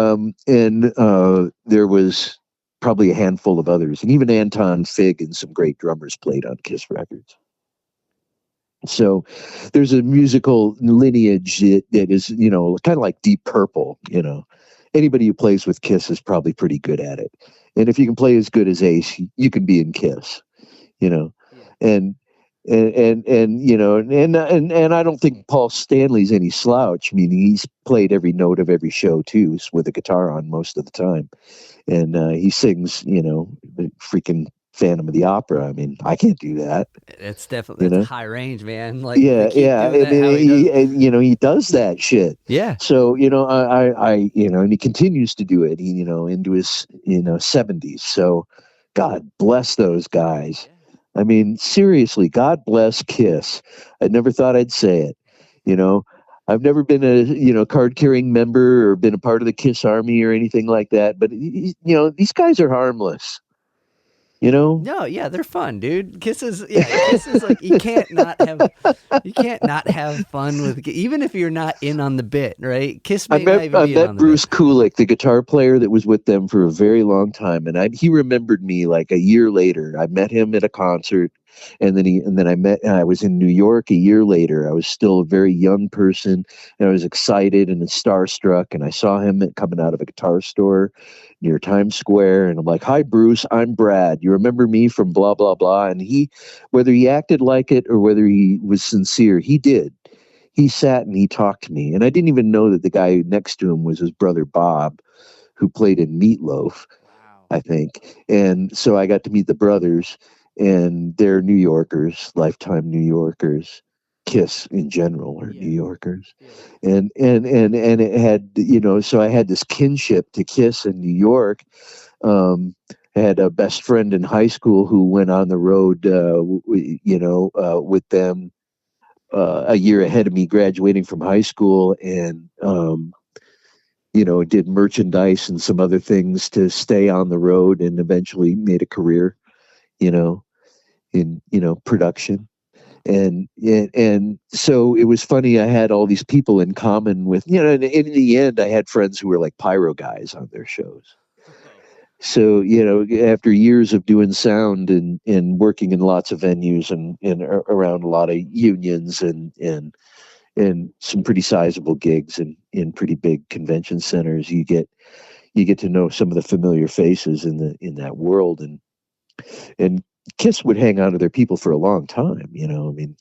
there was probably a handful of others. And even Anton Fig and some great drummers played on Kiss records. So there's a musical lineage that is, kind of like Deep Purple. Anybody who plays with Kiss is probably pretty good at it. And if you can play as good as Ace, you can be in Kiss. And I don't think Paul Stanley's any slouch. I mean, he's played every note of every show too, with a guitar on most of the time, and he sings, the freaking Phantom of the Opera. I mean, I can't do that. It's definitely that's high range, man. Like, yeah. He does that shit. Yeah. So I and he continues to do it. Into his 70s. So God bless those guys. I mean, seriously, God bless Kiss. I never thought I'd say it. I've never been a card-carrying member or been a part of the Kiss Army or anything like that. But these guys are harmless. You know, No, yeah, they're fun, dude. Kiss is like you can't not have fun with even if you're not in on the bit, right? Kiss may not even I be in met on the bit. Bruce Kulick, the guitar player that was with them for a very long time, and he remembered me like a year later. I met him at a concert, and then I was in New York a year later. I was still a very young person, and I was excited and starstruck, and I saw him coming out of a guitar store near Times Square, and I'm like, "Hi, Bruce, I'm Brad. You remember me from blah blah blah?" And whether he acted like it or whether he was sincere, he did. He sat and he talked to me, and I didn't even know that the guy next to him was his brother Bob, who played in Meatloaf, Wow. I think. And so I got to meet the brothers, and they're New Yorkers, lifetime New Yorkers. Kiss in general are New Yeah. Yorkers, Yeah. and it had, so I had this kinship to Kiss in New York. I had a best friend in high school who went on the road, with them a year ahead of me, graduating from high school, and did merchandise and some other things to stay on the road, and eventually made a career, you know, in production. And so it was funny. I had all these people in common with, and in the end, I had friends who were like pyro guys on their shows. So, after years of doing sound and working in lots of venues and around a lot of unions and some pretty sizable gigs in pretty big convention centers, you get to know some of the familiar faces in that world, and Kiss would hang on to their people for a long time. I mean,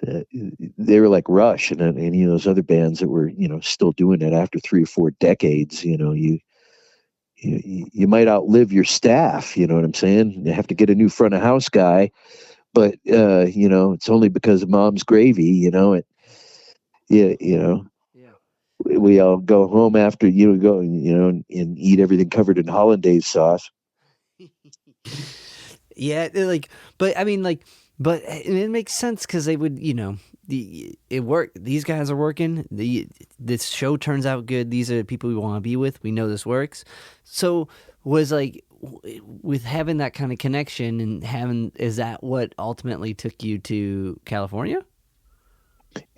uh, they were like Rush and any of those other bands that were still doing it after 3 or 4 decades. You might outlive your staff. You know what I'm saying? You have to get a new front of house guy, but it's only because of Mom's Gravy. Yeah, Yeah. we all go home after go and eat everything covered in hollandaise sauce. Yeah, like, but I mean, like, but it makes sense because they would, it work. These guys are working. This show turns out good. These are the people we want to be with. We know this works. So was like with having that kind of connection and is that what ultimately took you to California?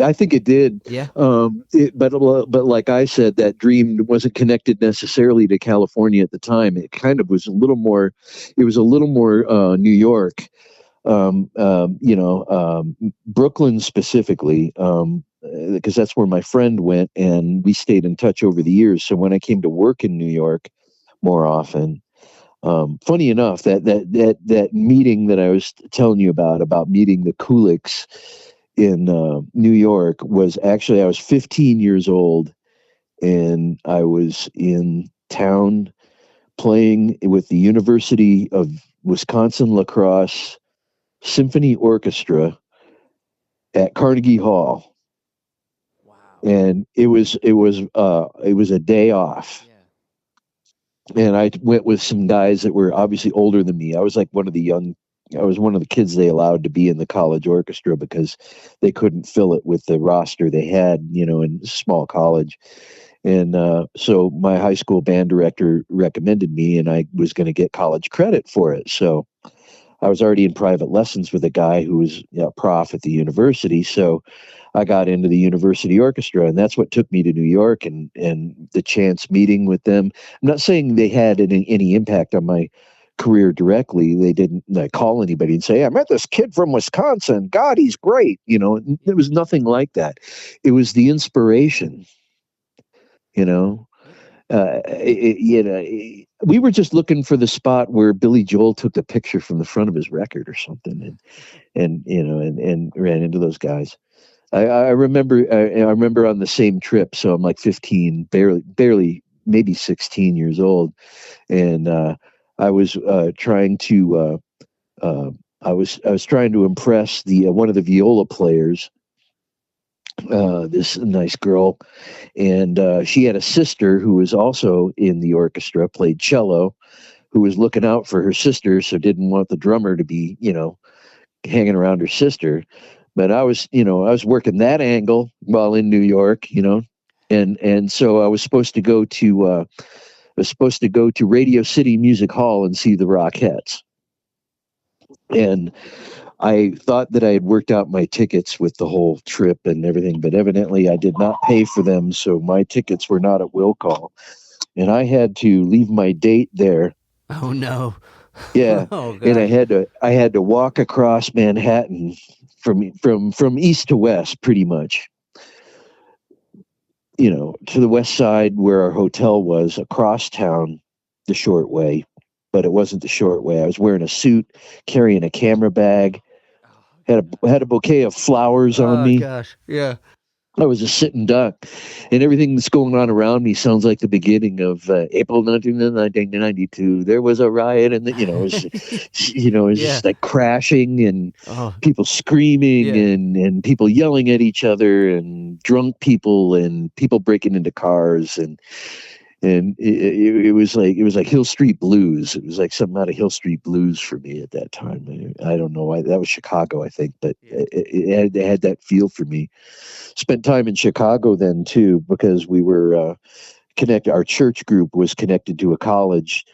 I think it did. Yeah. But like I said, that dream wasn't connected necessarily to California at the time. It kind of was a little more. It was a little more New York, Brooklyn specifically, because that's where my friend went, and we stayed in touch over the years. So when I came to work in New York more often, funny enough, that meeting that I was telling you about meeting the Kulicks in New York was actually, I was 15 years old, and I was in town playing with the University of Wisconsin Lacrosse Symphony Orchestra at Carnegie Hall, Wow. and it was a day off, and I went with some guys that were obviously older than me. I was like I was one of the kids they allowed to be in the college orchestra because they couldn't fill it with the roster they had, in small college. And so my high school band director recommended me, and I was going to get college credit for it. So I was already in private lessons with a guy who was a prof at the university. So I got into the university orchestra, and that's what took me to New York, and the chance meeting with them. I'm not saying they had any impact on my career directly. They didn't like call anybody and say, "I met this kid from Wisconsin. God, he's great." There was nothing like that. It was the inspiration. You know, we were just looking for the spot where Billy Joel took the picture from the front of his record or something, and ran into those guys. I remember I remember on the same trip, so I'm like 15, barely maybe 16 years old, and I was trying to I was trying to impress the one of the viola players, this nice girl, and she had a sister who was also in the orchestra, played cello, who was looking out for her sister, so didn't want the drummer to be hanging around her sister. But I was working that angle while in New York, and so I was supposed to go to was supposed to go to Radio City Music Hall and see the Rockettes. And I thought that I had worked out my tickets with the whole trip and everything, but evidently I did not pay for them, so my tickets were not at will call. And I had to leave my date there. Oh no. Yeah. Oh, and I had to walk across Manhattan from east to west, pretty much. You know, to the west side where our hotel was, across town the short way, but it wasn't the short way. I was wearing a suit, carrying a camera bag, had a bouquet of flowers on me. Oh gosh, yeah. I was a sitting duck, and everything that's going on around me sounds like the beginning of April 1992. There was a riot, and it was, it was just like crashing and people screaming and people yelling at each other and drunk people and people breaking into cars and it was like Hill Street Blues. It was like something out of Hill Street Blues for me at that time. I don't know why. That was Chicago, I think, but it had that feel for me. Spent time in Chicago then too, because we were connected. Our church group was connected to a college,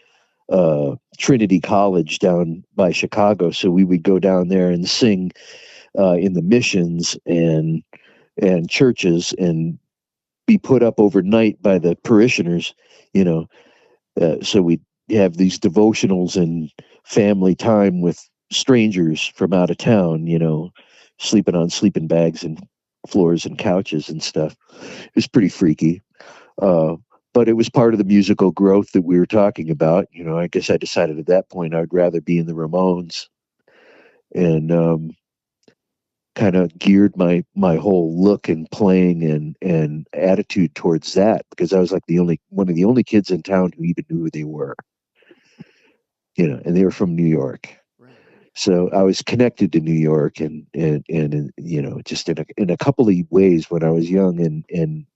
Trinity College down by Chicago. So we would go down there and sing in the missions and churches and be put up overnight by the parishioners, so we have these devotionals and family time with strangers from out of town, sleeping on sleeping bags and floors and couches and stuff. It was pretty freaky. But it was part of the musical growth that we were talking about. I guess I decided at that point I'd rather be in the Ramones, and kind of geared my whole look and playing and attitude towards that, because I was like one of the only kids in town who even knew who they were, and they were from New York. Right. So I was connected to New York and just in a couple of ways when I was young. And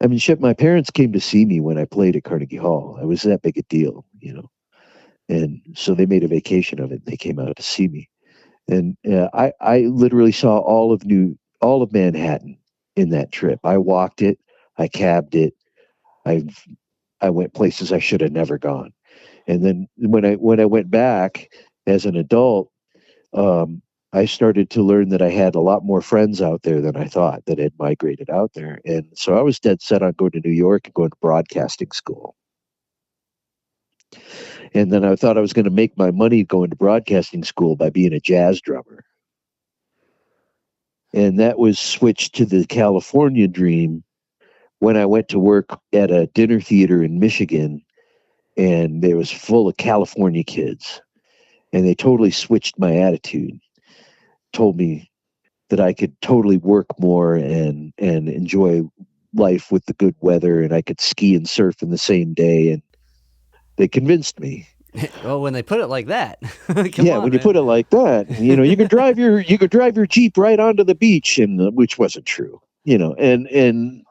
I mean, shit, my parents came to see me when I played at Carnegie Hall. I was that big a deal, and so they made a vacation of it. They came out to see me. And I literally saw all of Manhattan in that trip. I walked it, I cabbed it, I went places I should have never gone. And then when I went back as an adult, I started to learn that I had a lot more friends out there than I thought that had migrated out there. And so I was dead set on going to New York and going to broadcasting school. And then I thought I was going to make my money going to broadcasting school by being a jazz drummer. And that was switched to the California dream when I went to work at a dinner theater in Michigan, and it was full of California kids. And they totally switched my attitude, told me that I could totally work more and enjoy life with the good weather, and I could ski and surf in the same day. And they convinced me. Well, when they put it like that, when you put it like that, you could drive your Jeep right onto the beach, and which wasn't true, and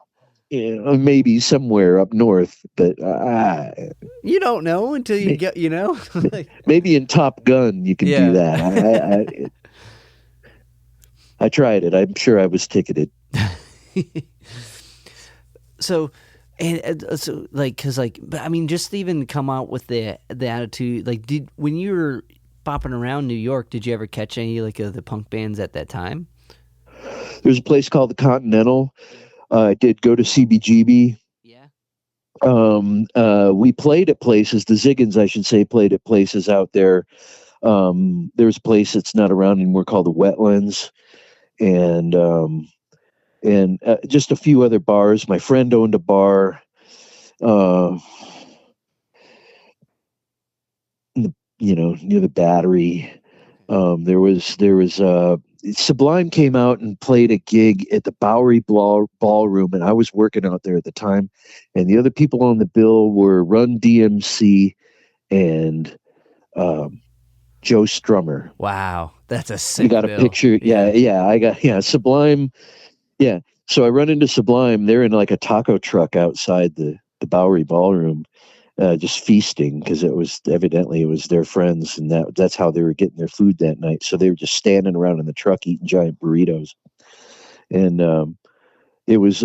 maybe somewhere up north, but you don't know until you get, maybe in Top Gun you can do that. I tried it. I'm sure I was ticketed. So I mean, just even come out with the attitude, when you were bopping around New York, did you ever catch any of the punk bands at that time? There's a place called the Continental. I did go to CBGB. Yeah. We played at places, the Ziggens, I should say, played at places out there. There's a place that's not around anymore called the Wetlands. And just a few other bars. My friend owned a bar, near the Battery. There was Sublime came out and played a gig at the Bowery Ballroom, and I was working out there at the time. And the other people on the bill were Run DMC and Joe Strummer. Wow, that's a sick You got bill. A picture? Yeah. I got Sublime. Yeah. So I run into Sublime. They're in like a taco truck outside the Bowery Ballroom, just feasting, because it was their friends, and that's how they were getting their food that night. So they were just standing around in the truck eating giant burritos, and it was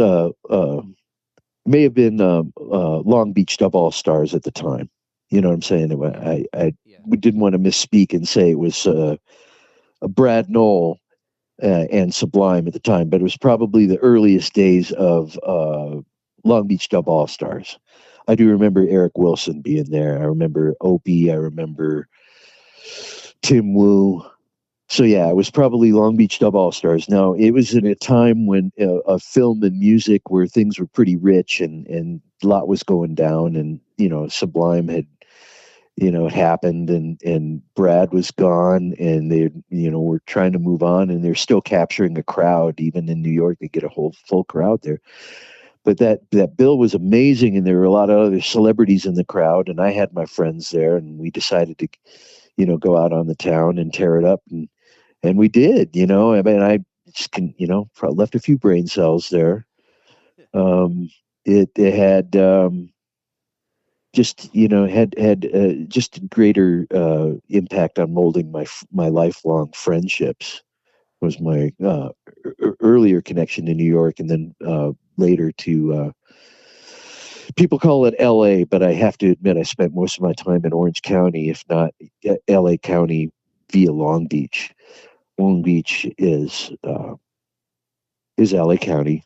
may have been Long Beach Dub All Stars at the time. You know what I'm saying? I Yeah. didn't want to misspeak and say it was Brad Knoll and Sublime at the time, but it was probably the earliest days of Long Beach Dub All Stars. I do remember Eric Wilson being there. I remember Opie. I remember Tim Wu. So yeah, it was probably Long Beach Dub All Stars. Now it was in a time when film and music where things were pretty rich and a lot was going down, and Sublime had it happened, and Brad was gone, and they were trying to move on, and they're still capturing a crowd even in New York. They get a whole full crowd there. But that bill was amazing, and there were a lot of other celebrities in the crowd, and I had my friends there, and we decided to go out on the town and tear it up, and we did. I mean, I just left a few brain cells there. It had just just greater impact on molding my lifelong friendships. Was my earlier connection to New York, and then later to people call it L.A., but I have to admit I spent most of my time in Orange County, if not L.A. County, via Long Beach. Long Beach is L.A. County,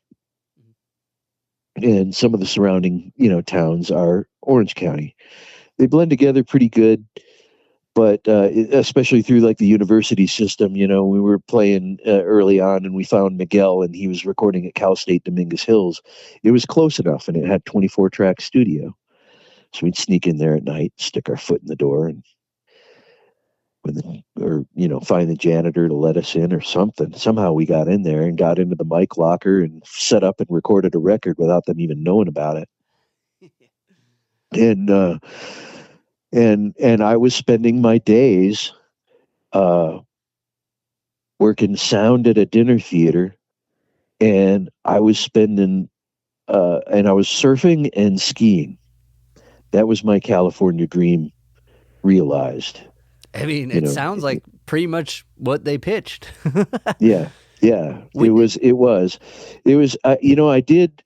and some of the surrounding towns are Orange County. They blend together pretty good, but especially through like the university system. We were playing early on, and we found Miguel, and he was recording at Cal State Dominguez Hills. It was close enough, and it had 24-track studio, so we'd sneak in there at night, stick our foot in the door, and find the janitor to let us in or something. Somehow we got in there and got into the mic locker and set up and recorded a record without them even knowing about it. And I was spending my days working sound at a dinner theater, and I was spending and I was surfing and skiing. That was my California dream realized. I mean, it sounds like pretty much what they pitched. Yeah. It was. I did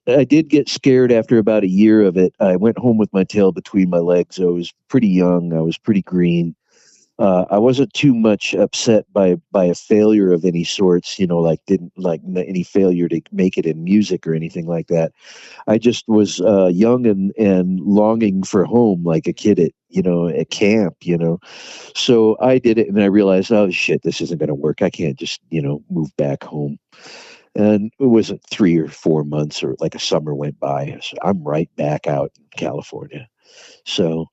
get scared after about a year of it. I went home with my tail between my legs. I was pretty young. I was pretty green. I wasn't too much upset by a failure of any sorts. Didn't like any failure to make it in music or anything like that. I just was young and longing for home, like a kid at camp. So I did it, and I realized, oh shit, this isn't going to work. I can't just move back home. And it wasn't 3 or 4 months or like a summer went by. So I'm right back out in California. So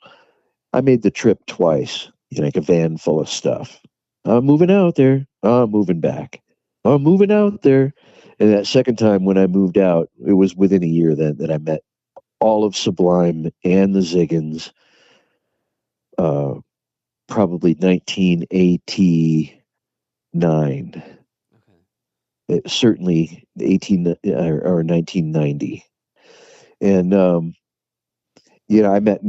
I made the trip twice, like a van full of stuff. I'm moving out there. I'm moving back. I'm moving out there. And that second time when I moved out, it was within a year then that I met all of Sublime and the Ziggens. Probably 1989. Okay. Certainly or 1990. And I met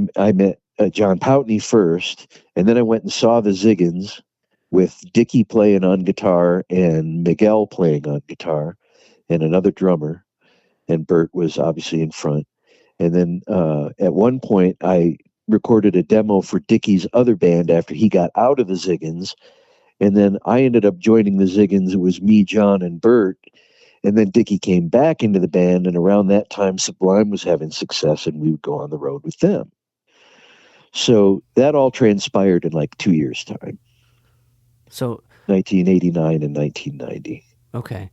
Jon Poutney first, and then I went and saw the Ziggens with Dickie playing on guitar and Miguel playing on guitar and another drummer, and Bert was obviously in front. And then at one point I recorded a demo for Dickie's other band after he got out of the Ziggens, and then I ended up joining the Ziggens. It was me, John, and Bert. And then Dickie came back into the band, and around that time Sublime was having success, and we would go on the road with them. So that all transpired in like 2 years' time. So 1989 and 1990. Okay.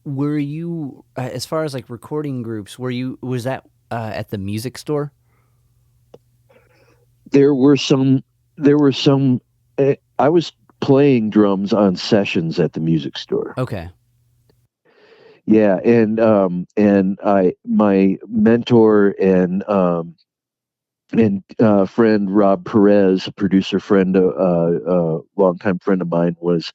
Were you as far as like recording groups, was that at the music store? There were some I was playing drums on sessions at the music store. Okay. Yeah, and my mentor and friend Rob Perez, a producer friend, longtime friend of mine, was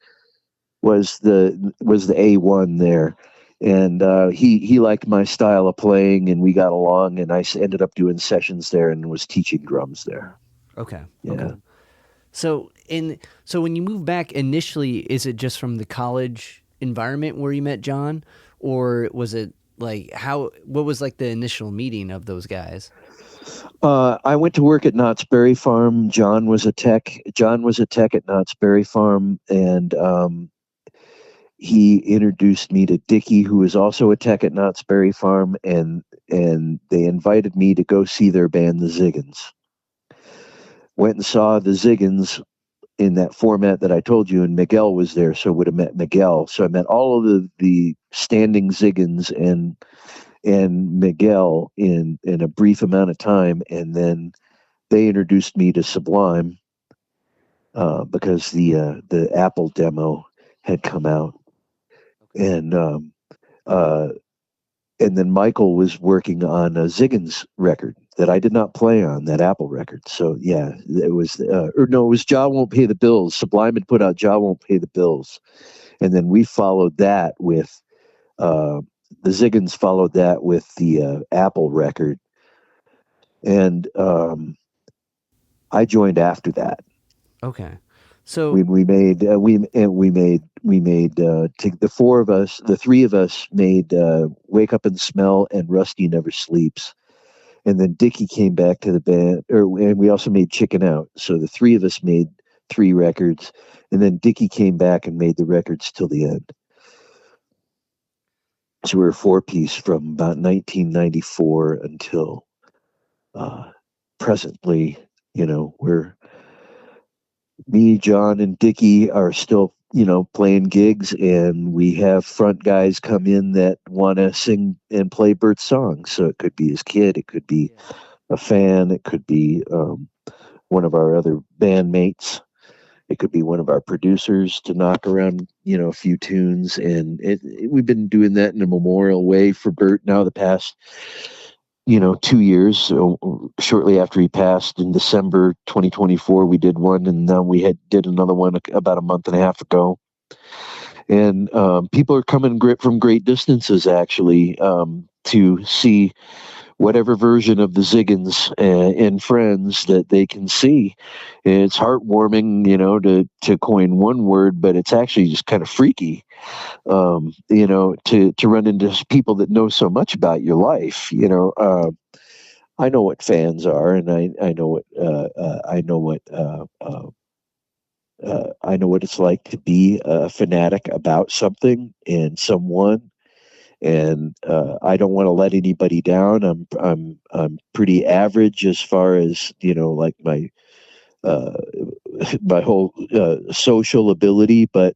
the A1 there, and he liked my style of playing, and we got along, and I ended up doing sessions there and was teaching drums there. Okay. Yeah. Okay. So when you moved back initially, is it just from the college environment where you met John, or was it like what was like the initial meeting of those guys? I went to work at Knott's Berry Farm. John was a tech. John was a tech at Knott's Berry Farm, and he introduced me to Dickie, who was also a tech at Knott's Berry Farm, and they invited me to go see their band, the Ziggens. Went and saw the Ziggens in that format that I told you, and Miguel was there, so I would have met Miguel. So I met all of the standing Ziggens and Miguel in a brief amount of time, and then they introduced me to Sublime because the Apple demo had come out, and then Michael was working on a Ziggens record that I did not play on, that Apple record. So yeah, it was it was "Ja Won't Pay the Bills." Sublime had put out "Ja Won't Pay the Bills," and then we followed that with the Ziggens followed that with the Apple record, and I joined after that. Okay, so we made the four of us, the three of us made "Wake Up and Smell" and "Rusty Never Sleeps," and then Dickie came back to the band, and we also made "Chicken Out." So the three of us made 3 records, and then Dickie came back and made the records till the end. So we were a 4-piece from about 1994 until presently. We're me, John, and Dickie are still, playing gigs, and we have front guys come in that want to sing and play Bert's songs. So it could be his kid, it could be a fan, it could be one of our other bandmates. It could be one of our producers to knock around, a few tunes. And we've been doing that in a memorial way for Bert now the past, 2 years. So shortly after he passed in December 2024, we did one, and then we did another one about a month and a half ago. And people are coming from great distances, actually, to see whatever version of the Ziggens and friends that they can see. And it's heartwarming, to coin one word, but it's actually just kind of freaky, to run into people that know so much about your life. I know what fans are, and I know what it's like to be a fanatic about something and someone. And I don't want to let anybody down. I'm pretty average as far as like my my whole social ability, but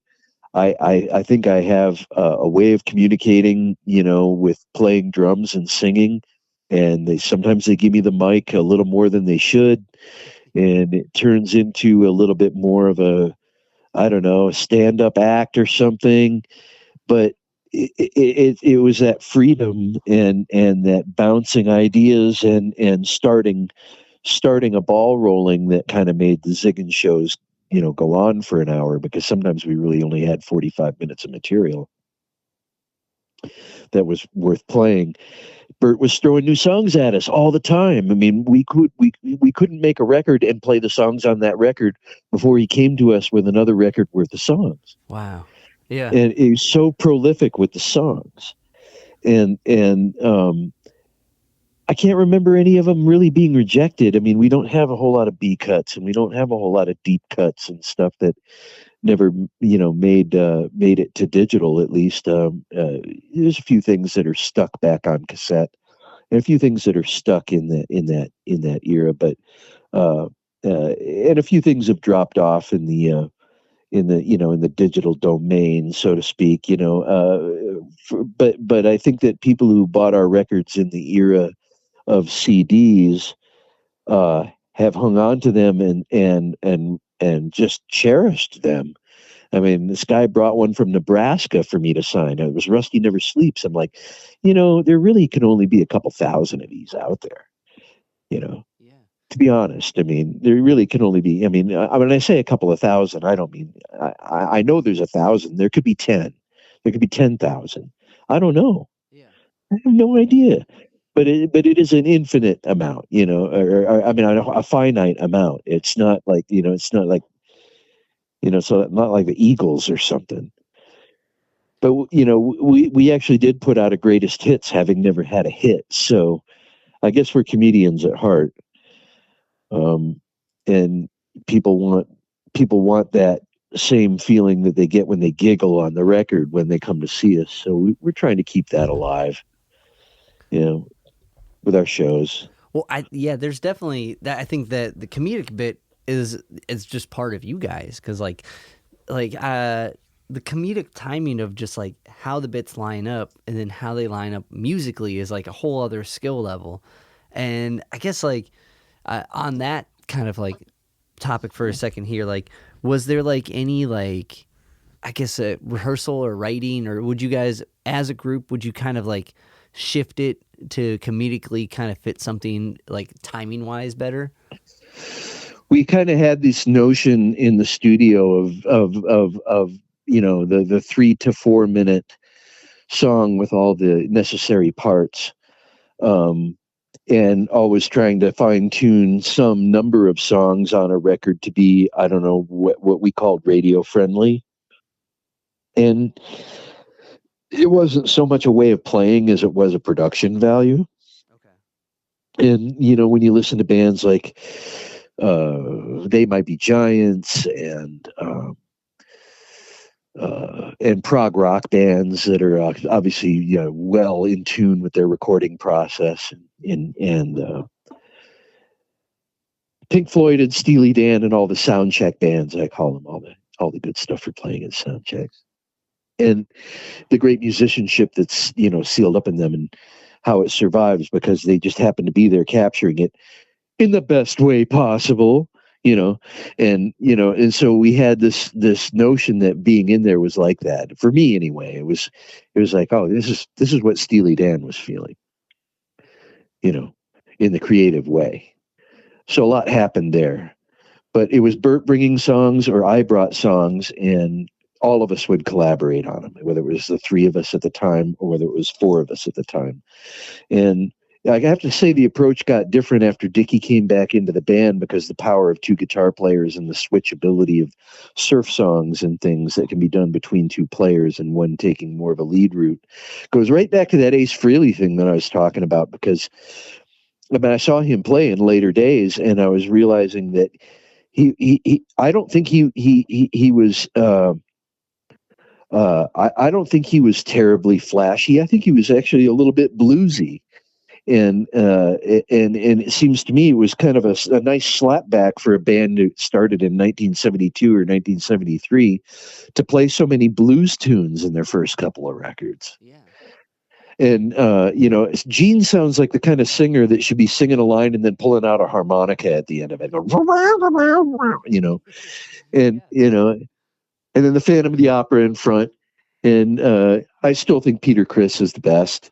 I think I have a way of communicating, with playing drums and singing, and sometimes they give me the mic a little more than they should, and it turns into a little bit more of a stand-up act or something, but it was that freedom and that bouncing ideas and starting a ball rolling that kind of made the Ziggen shows, go on for an hour, because sometimes we really only had 45 minutes of material that was worth playing. Bert was throwing new songs at us all the time. I mean, we couldn't make a record and play the songs on that record before he came to us with another record worth of songs. Wow. Yeah. And he was so prolific with the songs. And I can't remember any of them really being rejected. I mean, we don't have a whole lot of B cuts, and we don't have a whole lot of deep cuts and stuff that never, made it to digital. At least there's a few things that are stuck back on cassette, and a few things that are stuck in that era. But and a few things have dropped off in the in the digital domain, so to speak. But I think that people who bought our records in the era of CDs have hung on to them and just cherished them. I mean, this guy brought one from Nebraska for me to sign. It was "Rusty Never Sleeps." I'm like, there really can only be a couple thousand of these out there. Yeah. To be honest, I mean, there really can only be. I mean, when I say a couple of thousand, I don't mean. I know there's 1,000. There could be 10. There could be 10,000. I don't know. Yeah. I have no idea. But it is an infinite amount, or I mean, a finite amount. It's not like, it's not like, so not like the Eagles or something. But we actually did put out a greatest hits, having never had a hit. So I guess we're comedians at heart, and people want that same feeling that they get when they giggle on the record when they come to see us. So we're trying to keep that alive, with our shows. Well, there's definitely that. I think that the comedic bit is just part of you guys, because the comedic timing of just like how the bits line up and then how they line up musically is like a whole other skill level. And I guess like on that kind of like topic for a second here, like was there like any like I guess a rehearsal or writing, or would you guys as a group would you kind of like shift it to comedically kind of fit something like timing wise better? We kind of had this notion in the studio of the 3 to 4 minute song with all the necessary parts, and always trying to fine tune some number of songs on a record to be, I don't know, what we called radio friendly. And it wasn't so much a way of playing as it was a production value. Okay. And when you listen to bands like They Might Be Giants and prog rock bands that are obviously well in tune with their recording process, and Pink Floyd and Steely Dan and all the sound check bands, I call them, all the good stuff for playing in sound checks, and the great musicianship that's sealed up in them, and how it survives because they just happen to be there capturing it in the best way possible. And so we had this notion that being in there was like that. For me anyway, it was like, oh, this is what Steely Dan was feeling, in the creative way. So a lot happened there, but it was Bert bringing songs or I brought songs, and all of us would collaborate on them, whether it was the 3 of us at the time or whether it was 4 of us at the time. And I have to say the approach got different after Dickie came back into the band, because the power of 2 guitar players and the switchability of surf songs and things that can be done between 2 players and one taking more of a lead route goes right back to that Ace Frehley thing that I was talking about. Because I saw him play in later days, and I was realizing that he I don't think he was I don't think he was terribly flashy. I think he was actually a little bit bluesy. And it seems to me it was kind of a nice slapback for a band that started in 1972 or 1973 to play so many blues tunes in their first couple of records. Yeah. And Gene sounds like the kind of singer that should be singing a line and then pulling out a harmonica at the end of it, and then the Phantom of the Opera in front. And I still think Peter Criss is the best.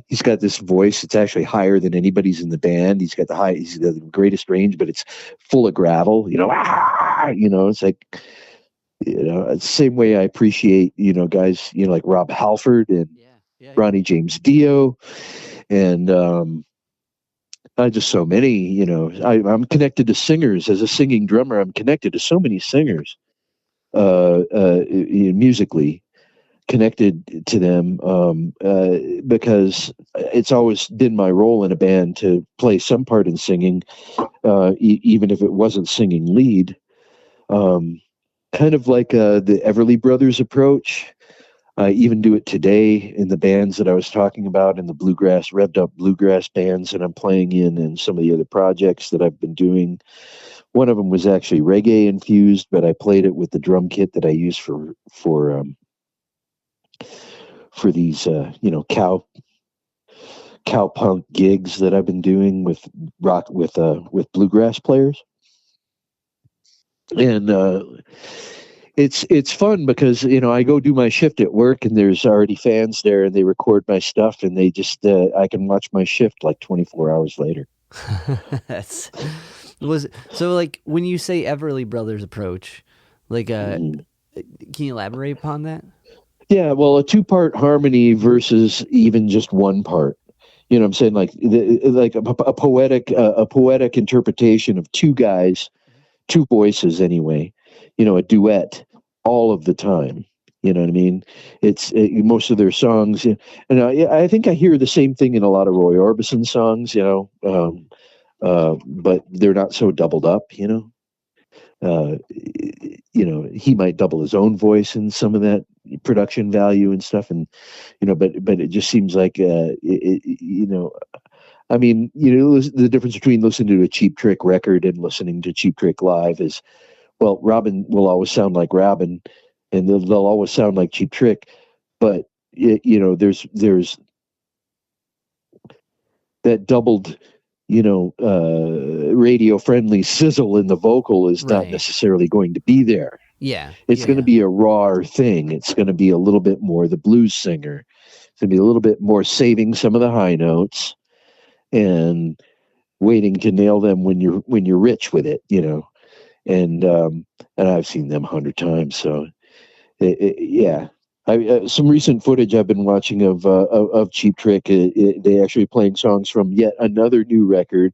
He's got this voice that's actually higher than anybody's in the band. He's got the greatest range, but it's full of gravel. It's like, it's the same way I appreciate guys like Rob Halford and Ronnie James Dio, and just so many. I'm connected to singers as a singing drummer. I'm connected to so many singers, musically connected to them, because it's always been my role in a band to play some part in singing, even if it wasn't singing lead. Kind of like the Everly Brothers approach. I even do it today in the bands that I was talking about, in the bluegrass, revved up bluegrass bands that I'm playing in, and some of the other projects that I've been doing. One of them was actually reggae infused, but I played it with the drum kit that I use for these cowpunk gigs that I've been doing with bluegrass players. And it's fun because I go do my shift at work, and there's already fans there, and they record my stuff, and they just I can watch my shift like 24 hours later. So like when you say Everly Brothers approach, like can you elaborate upon that? Yeah, well, a 2-part harmony versus even just 1 part. You know what I'm saying? Like a poetic interpretation of 2 guys, 2 voices anyway. A duet all of the time. You know what I mean? Most of their songs, and I think I hear the same thing in a lot of Roy Orbison songs. But they're not so doubled up. He might double his own voice in some of that production value and stuff, and but it just seems like I mean, the difference between listening to a Cheap Trick record and listening to Cheap Trick live is, well, Robin will always sound like Robin, and they'll always sound like Cheap Trick, but there's that doubled, radio friendly sizzle in the vocal is not Right. necessarily going to be there. Yeah. It's going to be a rawer thing. It's going to be a little bit more the blues singer. It's going to be a little bit more saving some of the high notes and waiting to nail them when you're rich with it, and I've seen them 100 times. So yeah, some recent footage I've been watching of Cheap Trick. They actually playing songs from yet another new record,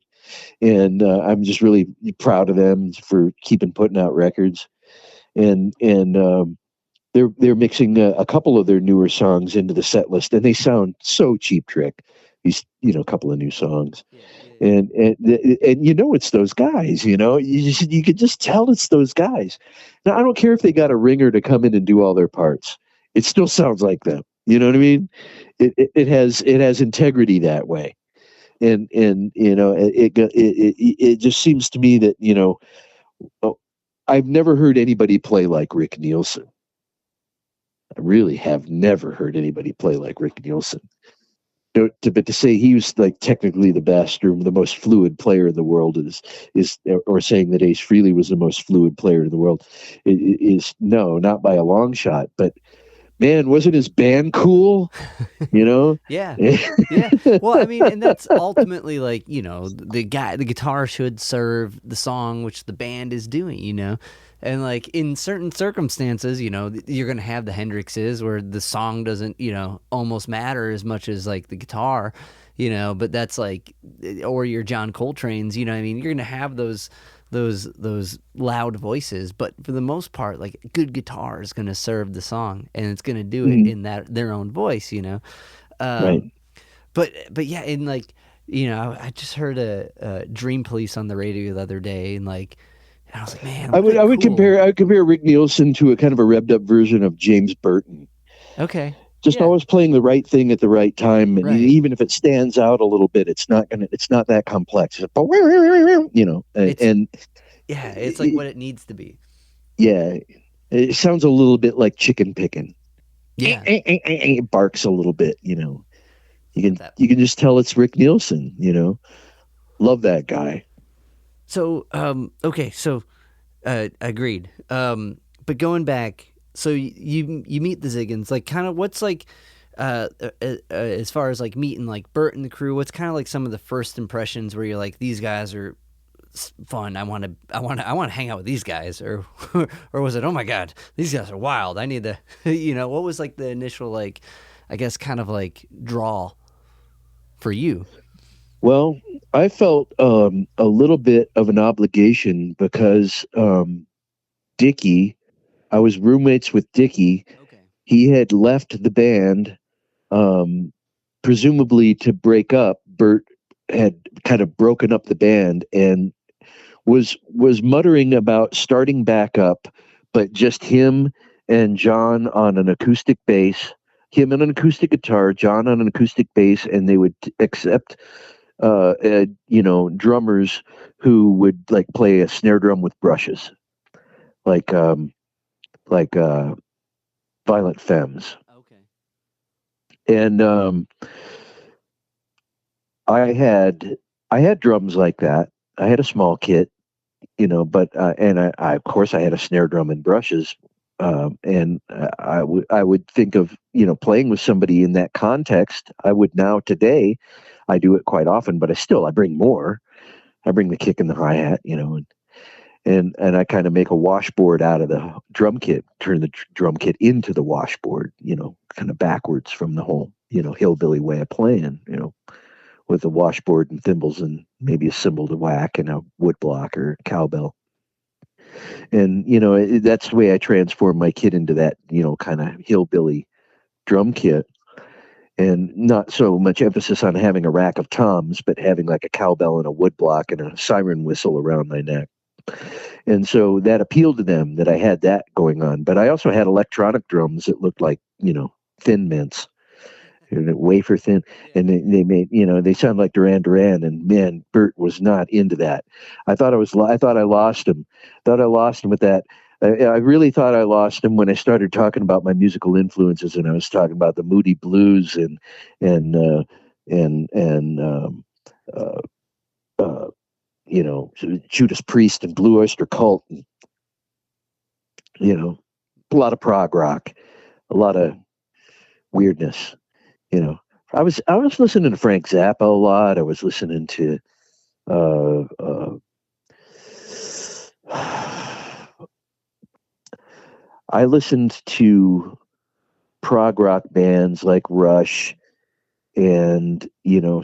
and I'm just really proud of them for keeping putting out records. And they're mixing a couple of their newer songs into the set list, and they sound so Cheap Trick. These a couple of new songs. And it's those guys. You could just tell it's those guys. Now I don't care if they got a ringer to come in and do all their parts. It still sounds like them. You know what I mean? It has integrity that way, and it just seems to me that I've never heard anybody play like Rick Nielsen. I really have never heard anybody play like Rick Nielsen. But to say he was like technically the best or the most fluid player in the world or saying that Ace Frehley was the most fluid player in the world is no, not by a long shot. But man, wasn't his band cool? Yeah. Yeah. Well, I mean, and that's ultimately like, the guitar should serve the song which the band is doing, and like in certain circumstances, you're going to have the Hendrixes where the song doesn't, almost matter as much as like the guitar, but that's like, or your John Coltrane's, what I mean? You're going to have those loud voices, but for the most part, like good guitar is going to serve the song and it's going to do it in their own voice, Right. But yeah, and like, I just heard a Dream Police on the radio the other day, and like, I was like, man, I would compare Rick Nielsen to a kind of a revved up version of James Burton. Okay. Just always playing the right thing at the right time, and Right. even if it stands out a little bit, it's not that complex. It's like what it needs to be. Yeah, it sounds a little bit like chicken picking. Yeah. It barks a little bit. You can just tell it's Rick Nielsen. Love that guy. So okay, so agreed. But going back, so you meet the Ziggens, like kind of what's like as far as like meeting like Bert and the crew, what's kind of like some of the first impressions where you're like, these guys are fun, I want to hang out with these guys, or was it, oh my god, these guys are wild, I need to what was like the initial, like, I guess kind of like draw for you? Well, I felt a little bit of an obligation because Dickie, I was roommates with Dickie. Okay. He had left the band, presumably to break up. Bert had kind of broken up the band and was muttering about starting back up, but just him and Jon on an acoustic bass, him on an acoustic guitar, Jon on an acoustic bass, and they would accept drummers who would like play a snare drum with brushes, like Violent Femmes. Okay. And I had drums like that. I had a small kit, but and I of course I had a snare drum and brushes. And I would think of playing with somebody in that context. I would now today. I do it quite often, but I bring more. I bring the kick and the hi-hat, and I kind of make a washboard out of the drum kit, turn the drum kit into the washboard, kind of backwards from the whole, hillbilly way of playing, with a washboard and thimbles and maybe a cymbal to whack and a wood block or cowbell. And that's the way I transformed my kit into that kind of hillbilly drum kit, and not so much emphasis on having a rack of toms, but having like a cowbell and a woodblock and a siren whistle around my neck. And so that appealed to them that I had that going on. But I also had electronic drums that looked like Thin Mints, wafer thin, and they made they sound like Duran Duran. And man, Bert was not into that. I thought I lost him. Thought I lost him with that. I really thought I lost him when I started talking about my musical influences, and I was talking about the Moody Blues and uh, uh, Judas Priest and Blue Oyster Cult, and, a lot of prog rock, a lot of weirdness. I was listening to Frank Zappa a lot. I was listening to I listened to prog rock bands like Rush, and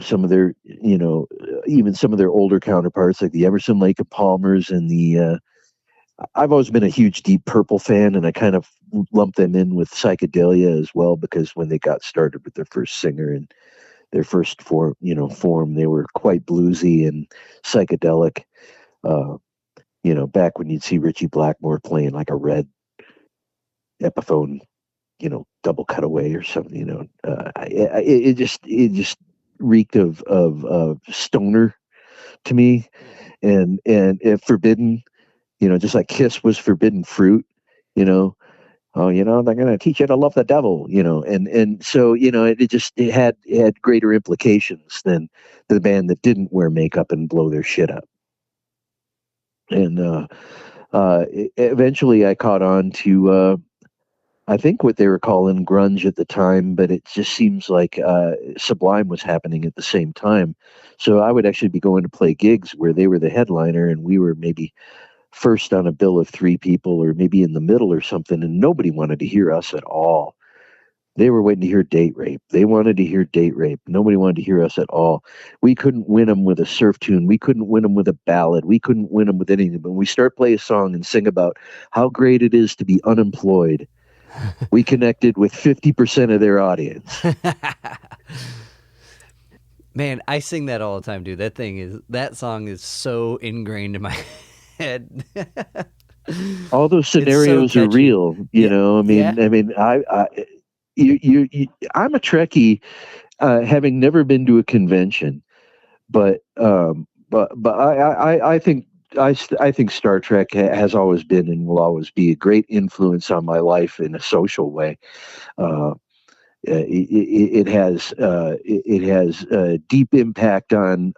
some of their even some of their older counterparts like the Emerson, Lake and Palmers, and the I've always been a huge Deep Purple fan, and I kind of lumped them in with psychedelia as well, because when they got started with their first singer and their first form, they were quite bluesy and psychedelic. Back when you'd see Richie Blackmore playing like a red Epiphone, double cutaway or something, it just reeked of stoner to me, and forbidden, just like Kiss was forbidden fruit, oh, they're going to teach you to love the devil, and so, it had greater implications than the band that didn't wear makeup and blow their shit up. And eventually I caught on to, I think what they were calling grunge at the time, but it just seems like Sublime was happening at the same time. So I would actually be going to play gigs where they were the headliner, and we were maybe first on a bill of 3 people, or maybe in the middle or something, and nobody wanted to hear us at all. They were waiting to hear Date Rape. They wanted to hear Date Rape. Nobody wanted to hear us at all. We couldn't win them with a surf tune. We couldn't win them with a ballad. We couldn't win them with anything. But when we start play a song and sing about how great it is to be unemployed, we connected with 50% of their audience. Man, I sing that all the time, dude. That song is so ingrained in my head. All those scenarios are real, I'm a Trekkie, having never been to a convention, but I think Star Trek has always been and will always be a great influence on my life in a social way. It has a deep impact on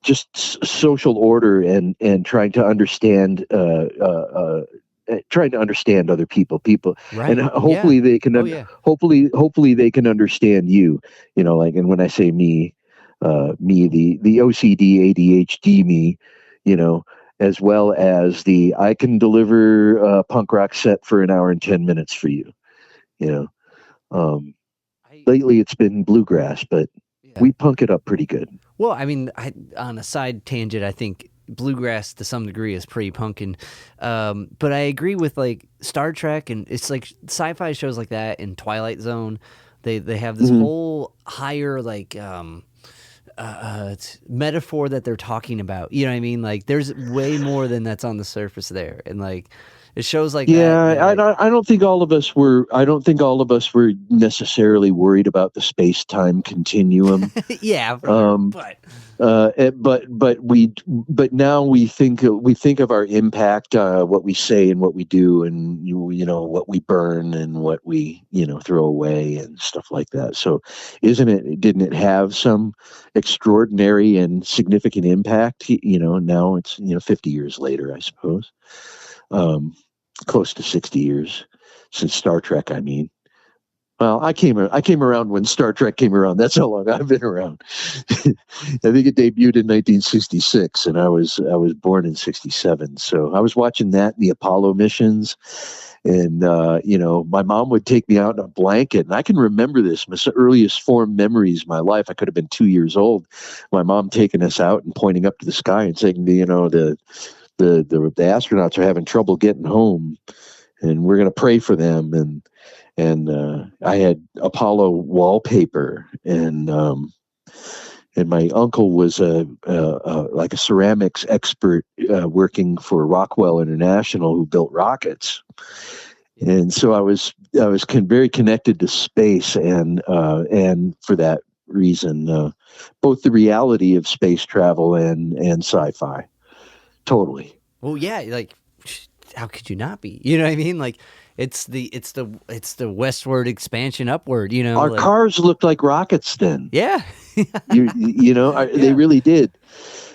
just social order and trying to understand other people, Right. and hopefully they can hopefully they can understand you, like, and when I say me, the OCD ADHD me, as well as I can deliver a punk rock set for an hour and 10 minutes for you. Lately it's been bluegrass, but we punk it up pretty good. Well, I mean, on a side tangent, I think bluegrass to some degree is pretty punkin'. But I agree with like Star Trek, and it's like sci-fi shows like that, and Twilight Zone. They have this whole higher like metaphor that they're talking about. You know what I mean? Like there's way more than that's on the surface there, and like it shows like I don't think all of us were. I don't think all of us were necessarily worried about the space-time continuum. But now we think of our impact, what we say and what we do, and what we burn and what we throw away and stuff like that. So, didn't it have some extraordinary and significant impact? Now it's 50 years later, I suppose. Close to 60 years since Star Trek, I mean. Well, I came around when Star Trek came around. That's how long I've been around. I think it debuted in 1966, and I was born in '67. So I was watching that and the Apollo missions, and my mom would take me out in a blanket, and I can remember this. My earliest formed memories of my life. I could have been 2 years old. My mom taking us out and pointing up to the sky and saying, the astronauts are having trouble getting home, and we're going to pray for them. And I had Apollo wallpaper, and my uncle was like a ceramics expert working for Rockwell International, who built rockets. And so I was very connected to space, and for that reason, both the reality of space travel and sci-fi, totally. Well, yeah, like how could you not be? You know what I mean? Like it's the westward expansion upward. Our cars looked like rockets then. Yeah, they really did.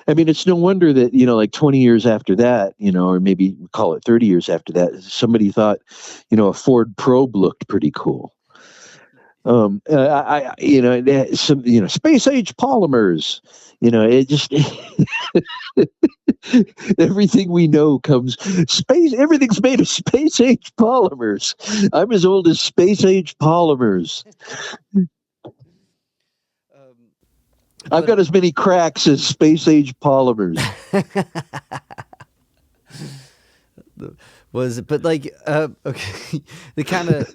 I mean, it's no wonder that, like 20 years after that, or maybe call it 30 years after that, somebody thought, a Ford Probe looked pretty cool. Some, space age polymers, it just, everything we know comes everything's made of space age polymers. I'm as old as space age polymers. I've got as many cracks as space age polymers. Okay, the kind of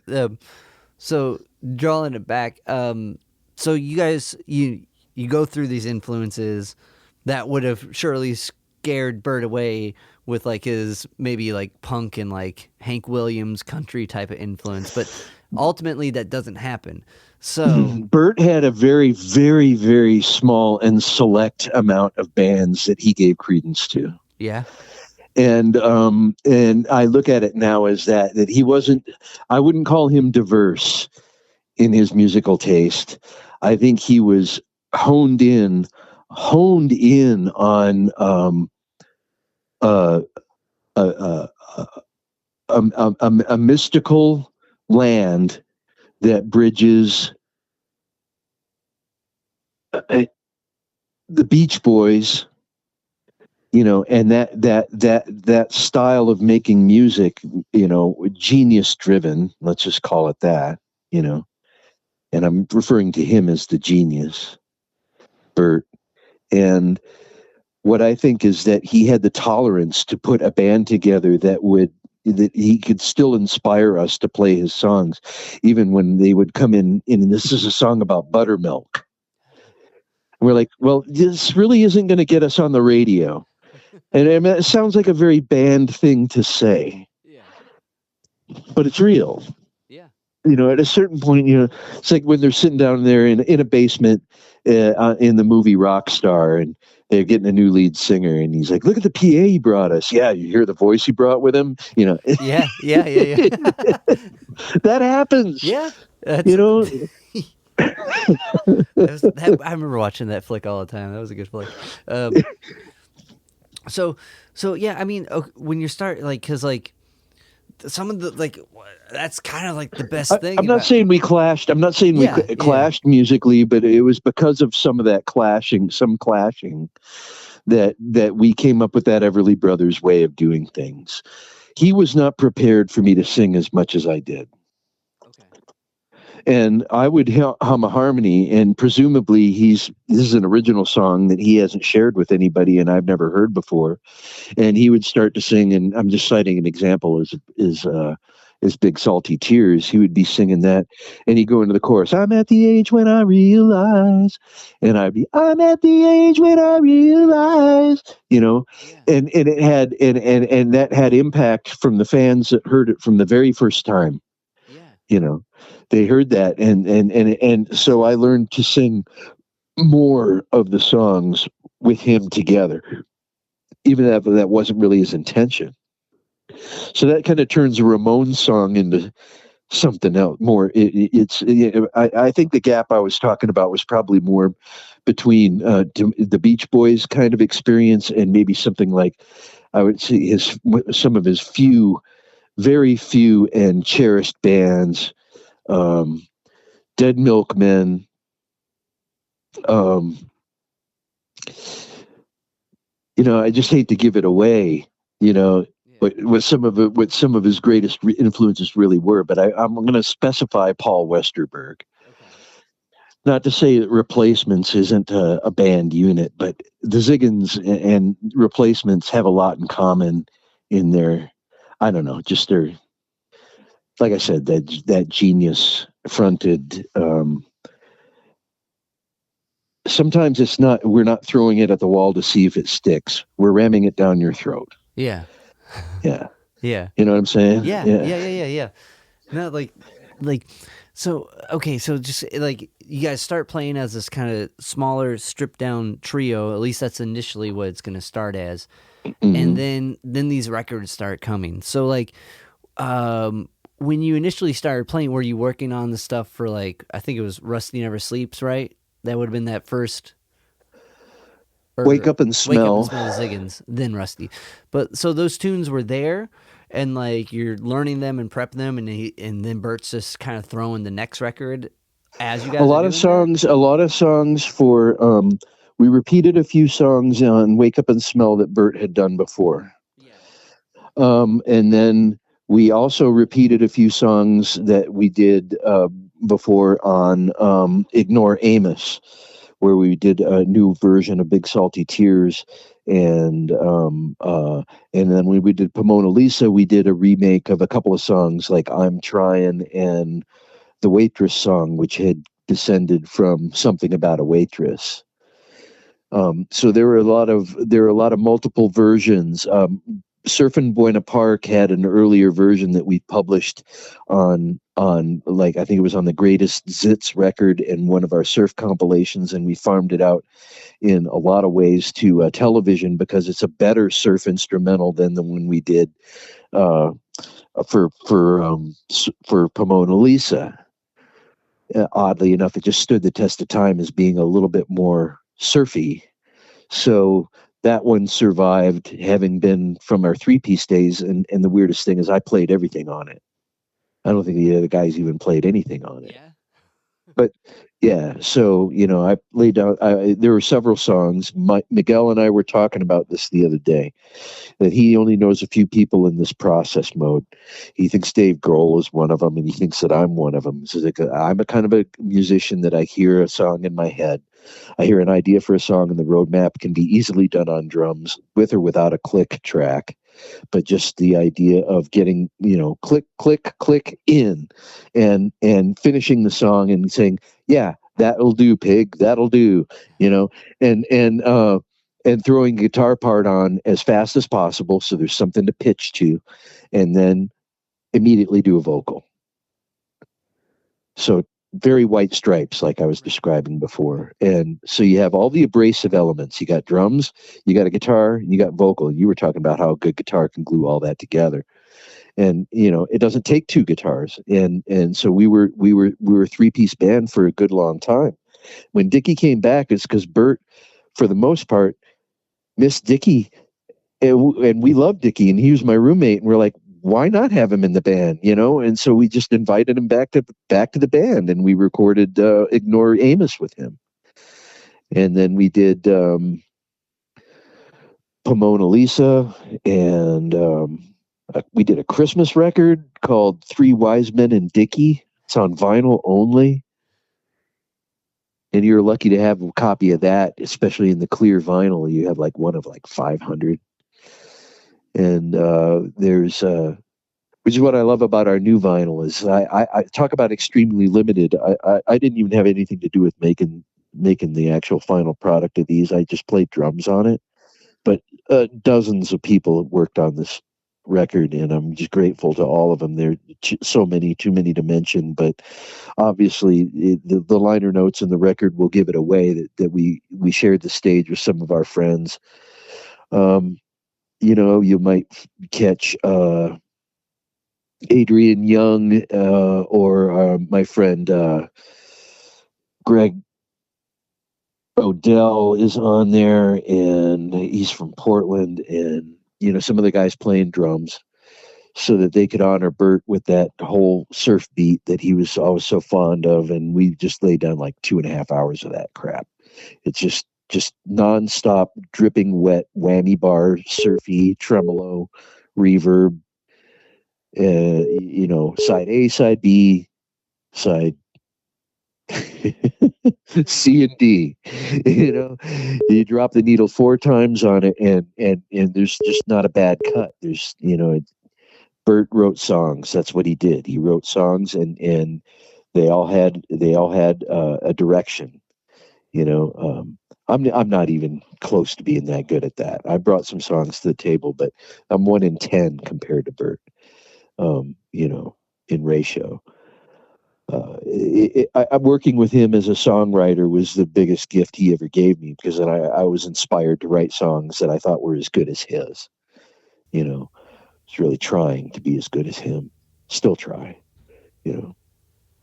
so drawing it back, so you guys you go through these influences that would have surely scared Bert away with like his maybe like punk and like Hank Williams country type of influence, but ultimately that doesn't happen. So Bert had a very, very, very small and select amount of bands that he gave credence to. Yeah. And I look at it now as that he wasn't, I wouldn't call him diverse in his musical taste. I think he was honed in on a mystical land that bridges the Beach Boys, and that style of making music, genius driven, let's just call it that, and I'm referring to him as the genius, Bert. And what I think is that he had the tolerance to put a band together that he could still inspire us to play his songs, even when they would come in, and this is a song about buttermilk. And we're like, well, this really isn't going to get us on the radio. And I mean, it sounds like a very band thing to say. Yeah. But it's real. Yeah. At a certain point, it's like when they're sitting down there in a basement in the movie Rockstar, and they're getting a new lead singer, and he's like, look at the PA he brought us. Yeah, you hear the voice he brought with him? Yeah. That happens. Yeah. I remember watching that flick all the time. That was a good flick. So yeah, I mean, when you start, like, because, like, some of the, like, that's kind of like the best thing. I'm not saying we clashed. I'm not saying we clashed musically, but it was because of some of that clashing, that we came up with that Everly Brothers way of doing things. He was not prepared for me to sing as much as I did. Okay. And I would hum a harmony, and presumably this is an original song that he hasn't shared with anybody and I've never heard before. And he would start to sing, and I'm just citing an example is Big Salty Tears. He would be singing that, and he'd go into the chorus, I'm at the age when I realize, and I'd be, I'm at the age when I realize, and it had, and that had impact from the fans that heard it from the very first time. Yeah. They heard that, and so I learned to sing more of the songs with him together, even if that wasn't really his intention. So that kind of turns a Ramones song into something else more. I think the gap I was talking about was probably more between the Beach Boys kind of experience and maybe something like, I would say, some of his very few and cherished bands. Dead Milkmen. I just hate to give it away. What some of his greatest influences really were. But I'm going to specify Paul Westerberg. Okay. Not to say that Replacements isn't a band unit, but the Ziggens and Replacements have a lot in common in their, I don't know, just their, like I said, that genius fronted. Sometimes we're not throwing it at the wall to see if it sticks. We're ramming it down your throat. Yeah. Yeah. Yeah. You know what I'm saying? Yeah. No, so just like you guys start playing as this kind of smaller, stripped down trio. At least that's initially what it's going to start as, and then these records start coming. So like, when you initially started playing, were you working on the stuff for like I think it was Rusty Never Sleeps, right? That would have been that first. Wake Up and Smell the Ziggens, then Rusty. But so those tunes were there, and like you're learning them and prepping them, and then Bert's just kind of throwing the next record as you guys. A lot of songs for. We repeated a few songs on Wake Up and Smell that Bert had done before. Yeah. And then we also repeated a few songs that we did before on Ignore Amos, where we did a new version of Big Salty Tears, and then when we did Pomona Lisa, we did a remake of a couple of songs like I'm Trying and the Waitress song, which had descended from Something About a Waitress. So there were a lot of multiple versions. Surfin' Buena Park had an earlier version that we published on like I think it was on the Greatest Zits record in one of our surf compilations, and we farmed it out in a lot of ways to television because it's a better surf instrumental than the one we did for Pomona Lisa. Oddly enough, it just stood the test of time as being a little bit more surfy. So that one survived, having been from our 3-piece days, and the weirdest thing is I played everything on it. I don't think the other guys even played anything on it. Yeah. But yeah, so I laid down. There were several songs. Miguel and I were talking about this the other day, that he only knows a few people in this process mode. He thinks Dave Grohl is one of them, and he thinks that I'm one of them. So like, I'm a kind of a musician that I hear a song in my head. I hear an idea for a song, and the roadmap can be easily done on drums, with or without a click track. But just the idea of getting, click, click, click in, and finishing the song and saying, yeah, that'll do, pig, that'll do, and throwing guitar part on as fast as possible so there's something to pitch to, and then immediately do a vocal. So very White Stripes, like I was describing before. And so you have all the abrasive elements. You got drums, you got a guitar, you got vocal. You were talking about how a good guitar can glue all that together. And it doesn't take two guitars. And so we were a 3-piece band for a good long time. When Dickie came back, it's because Bert, for the most part, missed Dickie, and we loved Dickie, and he was my roommate, and we're like, why not have him in the band, And so we just invited him back to the band, and we recorded Ignore Amos with him. And then we did Pomona Lisa, and we did a Christmas record called Three Wise Men and Dickie. It's on vinyl only. And you're lucky to have a copy of that, especially in the clear vinyl. You have like one of like 500. And there's, which is what I love about our new vinyl, is I talk about extremely limited. I didn't even have anything to do with making the actual final product of these. I just played drums on it. But dozens of people have worked on this record, and I'm just grateful to all of them. There are so many, too many to mention, but obviously the liner notes in the record will give it away that we shared the stage with some of our friends. You might catch Adrian Young or my friend Greg Odell is on there, and he's from Portland, and some of the guys playing drums. so that they could honor Bert with that whole surf beat that he was always so fond of. And we just laid down like 2.5 hours of that crap. It's just nonstop, dripping wet, whammy bar, surfy, tremolo, reverb, side A, side B, side C and D. You drop the needle 4 times on it, and there's just not a bad cut. There's, Bert wrote songs. That's what he did. He wrote songs, and they all had a direction. I'm not even close to being that good at that. I brought some songs to the table, but I'm 1 in 10 compared to Bert. In ratio. I'm working with him as a songwriter was the biggest gift he ever gave me, because then I was inspired to write songs that I thought were as good as his. It's really trying to be as good as him. Still try.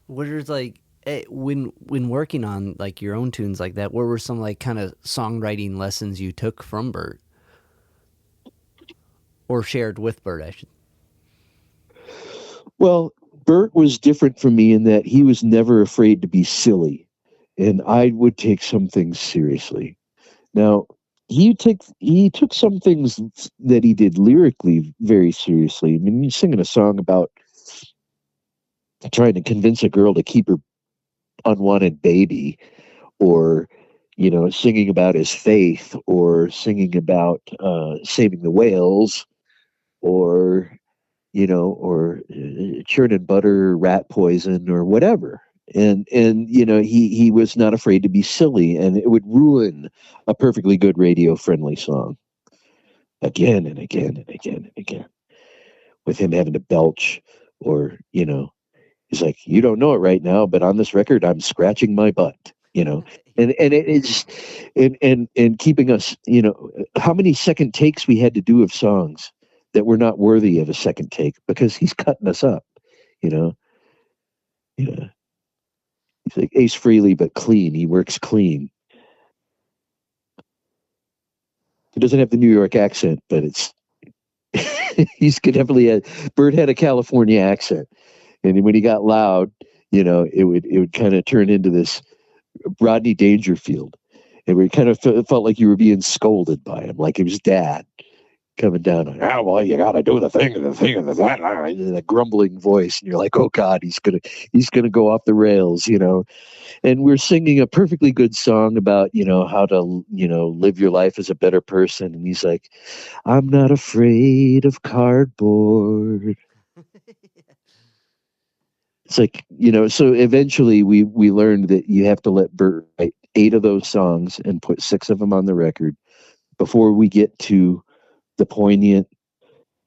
What is like when working on like your own tunes like that? What were some like kind of songwriting lessons you took from Bert, or shared with Bert? I should. Well, Bert was different from me in that he was never afraid to be silly, and I would take some things seriously. Now, he took some things that he did lyrically very seriously. I mean, he's singing a song about trying to convince a girl to keep her unwanted baby, or singing about his faith, or singing about saving the whales, or churning butter, rat poison, or whatever. And he was not afraid to be silly, and it would ruin a perfectly good radio friendly song again and again and again and again, with him having to belch, or he's like, you don't know it right now, but on this record I'm scratching my butt, and it's and keeping us, how many second takes we had to do of songs that were not worthy of a second take, because he's cutting us up, Yeah. He's like Ace Frehley, but clean. He works clean. He doesn't have the New York accent, but it's he's definitely Bert had a California accent, and when he got loud, it would kind of turn into this Rodney Dangerfield, and we kind of felt like you were being scolded by him, like it was dad coming down on, well, you got to do the thing and the thing and the that grumbling voice, and you're like, oh God, he's gonna go off the rails, And we're singing a perfectly good song about how to live your life as a better person, and he's like, I'm not afraid of cardboard. It's like, so eventually we learned that you have to let Bert write 8 of those songs and put 6 of them on the record before we get to the poignant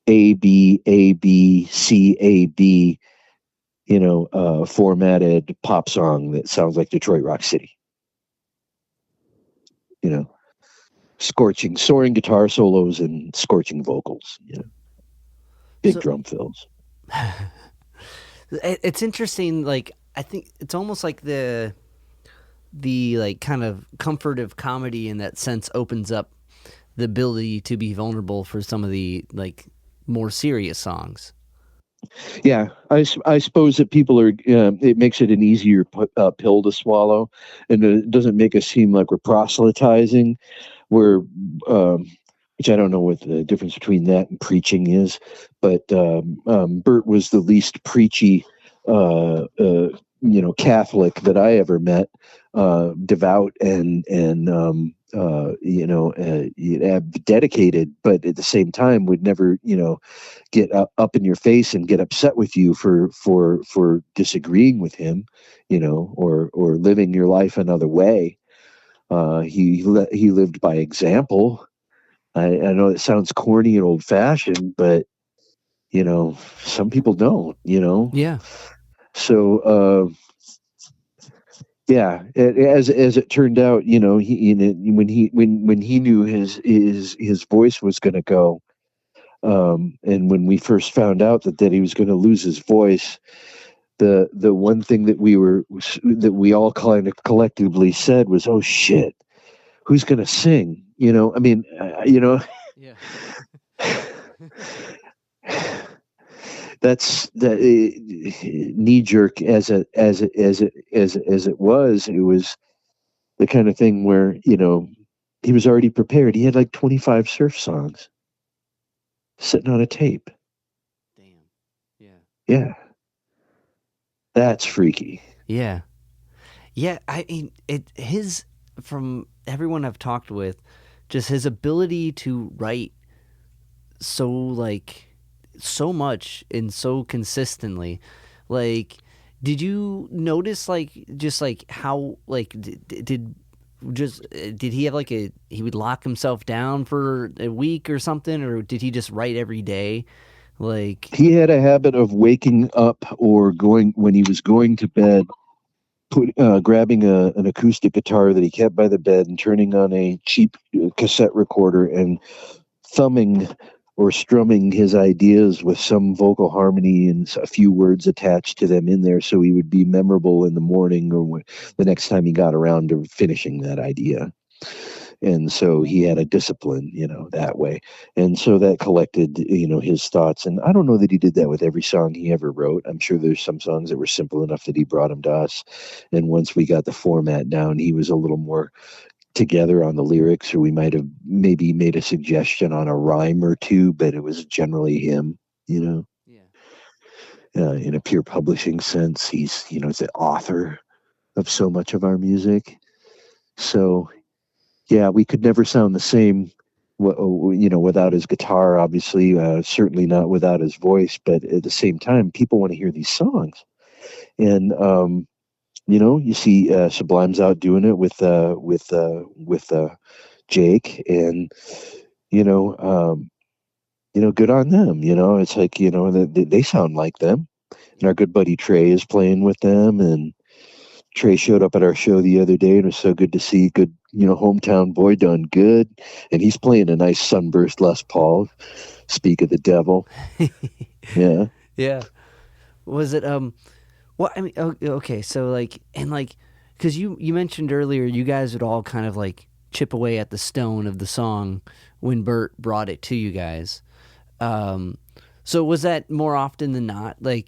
A B A B C A B, formatted pop song that sounds like Detroit Rock City. Soaring guitar solos and scorching vocals. Big drum fills. It's interesting. Like, I think it's almost like the like kind of comfort of comedy in that sense opens up the ability to be vulnerable for some of the like more serious songs. Yeah, I suppose that people are. It makes it an easier pill to swallow, and it doesn't make us seem like we're proselytizing. Which I don't know what the difference between that and preaching is, but Bert was the least preachy, Catholic that I ever met. Devout and dedicated, but at the same time would never, get up in your face and get upset with you for disagreeing with him, or living your life another way. He lived by example. I know it sounds corny and old fashioned, but some people don't. Yeah. So. Yeah, as it turned out, when he knew his voice was going to go, and when we first found out that he was going to lose his voice, the one thing that we all kind of collectively said was, "Oh shit, who's going to sing?" Yeah. that's that knee jerk as it was. It was the kind of thing where he was already prepared. He had like 25 surf songs sitting on a tape. Damn. Yeah. Yeah, that's freaky. Yeah. Yeah, I mean, from everyone I've talked with, just his ability to write so much and so consistently. Like, did you notice just how did he have he would lock himself down for a week or something, or did he just write every day? Like, He had a habit of waking up or going when he was going to bed, grabbing an acoustic guitar that he kept by the bed and turning on a cheap cassette recorder and thumbing or strumming his ideas with some vocal harmony and a few words attached to them in there, so he would be memorable in the morning or the next time he got around to finishing that idea. And so he had a discipline, that way. And so that collected, his thoughts. And I don't know that he did that with every song he ever wrote. I'm sure there's some songs that were simple enough that he brought them to us. And once we got the format down, he was a little more together on the lyrics, or we might have maybe made a suggestion on a rhyme or two, but it was generally him, yeah. In a pure publishing sense. He's, the author of so much of our music. So, yeah, we could never sound the same, without his guitar, obviously, certainly not without his voice, but at the same time, people want to hear these songs. And, you see Sublime's out doing it with Jake, and good on them. It's like they sound like them, and our good buddy Trey is playing with them, and Trey showed up at our show the other day, and it was so good to see good hometown boy done good, and he's playing a nice Sunburst Les Paul. Speak of the devil. Yeah. Was it well, I mean, okay, so because you mentioned earlier, you guys would all kind of chip away at the stone of the song when Bert brought it to you guys. So was that more often than not? The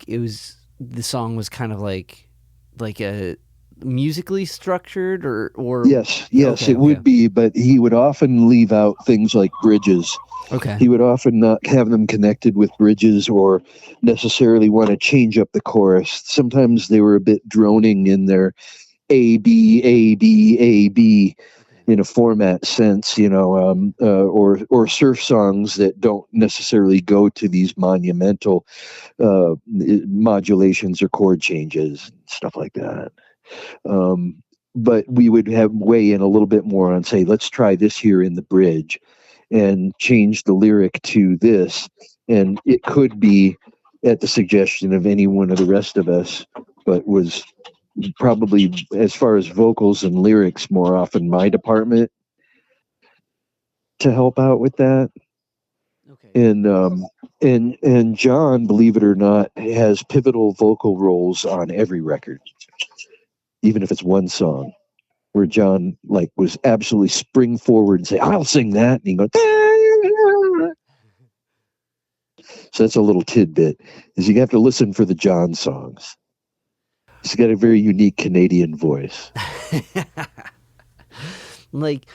song was kind of like a musically structured, or yes, okay, it would be, but he would often leave out things like bridges. Okay. He would often not have them connected with bridges or necessarily want to change up the chorus. Sometimes they were a bit droning in their A, B, A, B, A, B in a format sense, or surf songs that don't necessarily go to these monumental modulations or chord changes, stuff like that. But we would have weigh in a little bit more on, say, let's try this here in the bridge and change the lyric to this. And it could be at the suggestion of any one of the rest of us, but was probably, as far as vocals and lyrics, more often my department to help out with that. Okay. And Jon, believe it or not, has pivotal vocal roles on every record, even if it's one song, where Jon was absolutely spring forward and say, "I'll sing that," and he goes. So that's a little tidbit, is you have to listen for the Jon songs. He's got a very unique Canadian voice. But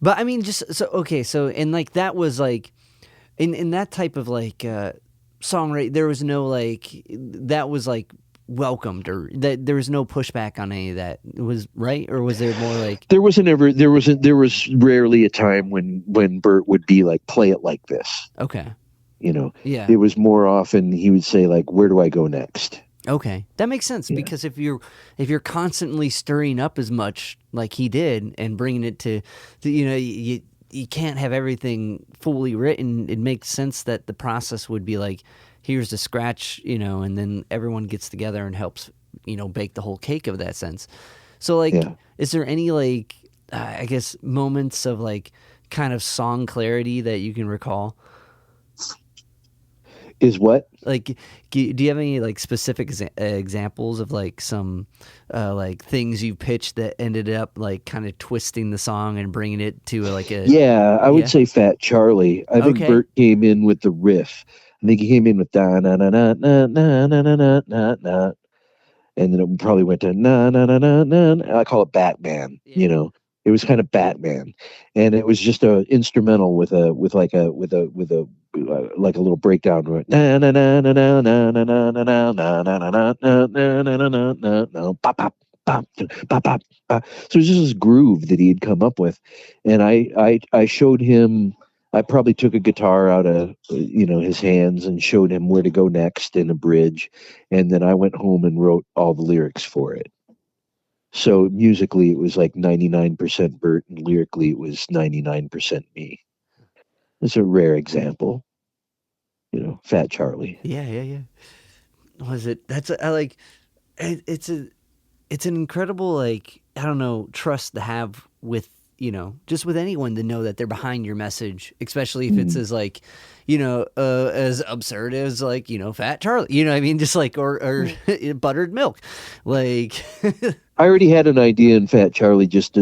I mean, just so okay, so and that was in that type of songwriting, there was no that was welcomed, or that there was no pushback on any of that. It was right, or was there more there was rarely a time when Bert would be play it like this. Okay. Yeah. It was more often he would say where do I go next? Okay, that makes sense, because if you're constantly stirring up as much like he did and bringing it to you can't have everything fully written. It makes sense that the process would be here's the scratch, and then everyone gets together and helps, bake the whole cake of that sense. So is there any I guess moments of kind of song clarity that you can recall? Is what? Do you have any specific examples of some things you pitched that ended up kind of twisting the song and bringing it to a I would say Fat Charlie. I think Bert came in with the riff. And then he came in with da na na na na na na na na na, and then it probably went to na na na na na. I call it Batman. Yeah. It was kind of Batman, and it was just a instrumental with a like a little breakdown. Na na na na na na na na na na na na na na na na na na na pop pop pop pop pop. So it was just this groove that he had come up with, and I showed him. I probably took a guitar out of his hands and showed him where to go next in a bridge, and then I went home and wrote all the lyrics for it. So musically, it was like 99% Bert, and lyrically, it was 99% me. It's a rare example, Fat Charlie. Yeah. Was it? That's I like. It's an incredible, like, I don't know, trust to have with, just with anyone to know that they're behind your message, especially if it's as like, as absurd as like, Fat Charlie, you know what I mean? Just like, or buttered milk. Like, I already had an idea in Fat Charlie just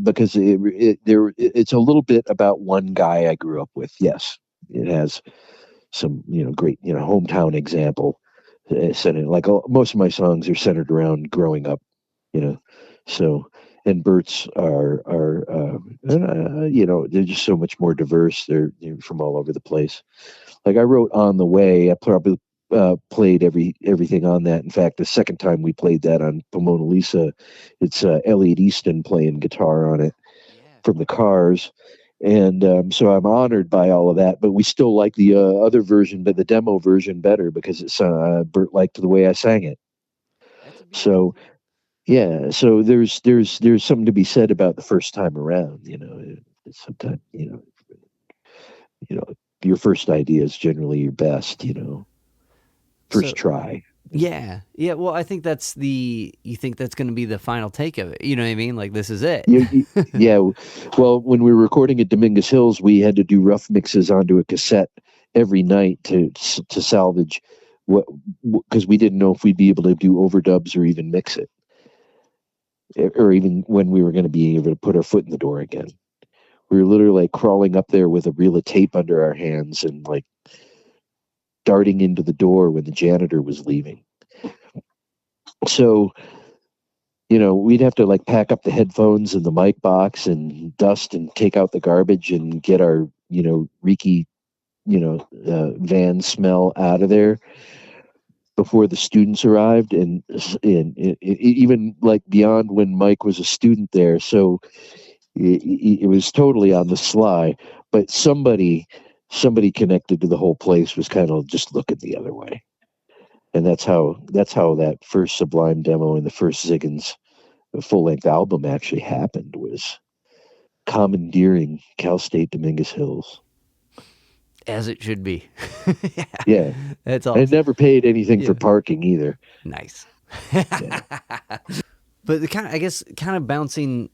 because it's a little bit about one guy I grew up with. Yes, it has some, great, hometown example. Centered, like most of my songs are centered around growing up, so, and Bert's are they're just so much more diverse. They're from all over the place. Like I wrote On the Way, I probably played everything on that. In fact, the second time we played that on Pomona Lisa, it's Elliot Easton playing guitar on it from the Cars. And so I'm honored by all of that, but we still like the other version, but the demo version better because it's Bert liked the way I sang it. So yeah, so there's something to be said about the first time around. Sometimes your first idea is generally your best. First try. Yeah. Well, I think you think that's going to be the final take of it. You know what I mean? Like, this is it. Yeah. Well, when we were recording at Dominguez Hills, we had to do rough mixes onto a cassette every night to salvage because we didn't know if we'd be able to do overdubs or even mix it, or even when we were going to be able to put our foot in the door again. We were literally like crawling up there with a reel of tape under our hands and like darting into the door when the janitor was leaving. So, we'd have to like pack up the headphones and the mic box and dust and take out the garbage and get our, reeky, van smell out of there before the students arrived. And even like beyond when Mike was a student there. So it was totally on the sly, but somebody connected to the whole place was kind of just looking the other way. And that's how that first Sublime demo and the first Ziggens full-length album actually happened, was commandeering Cal State Dominguez Hills. As it should be. Yeah. That's all. I never paid anything for parking either. Nice. But the kind of bouncing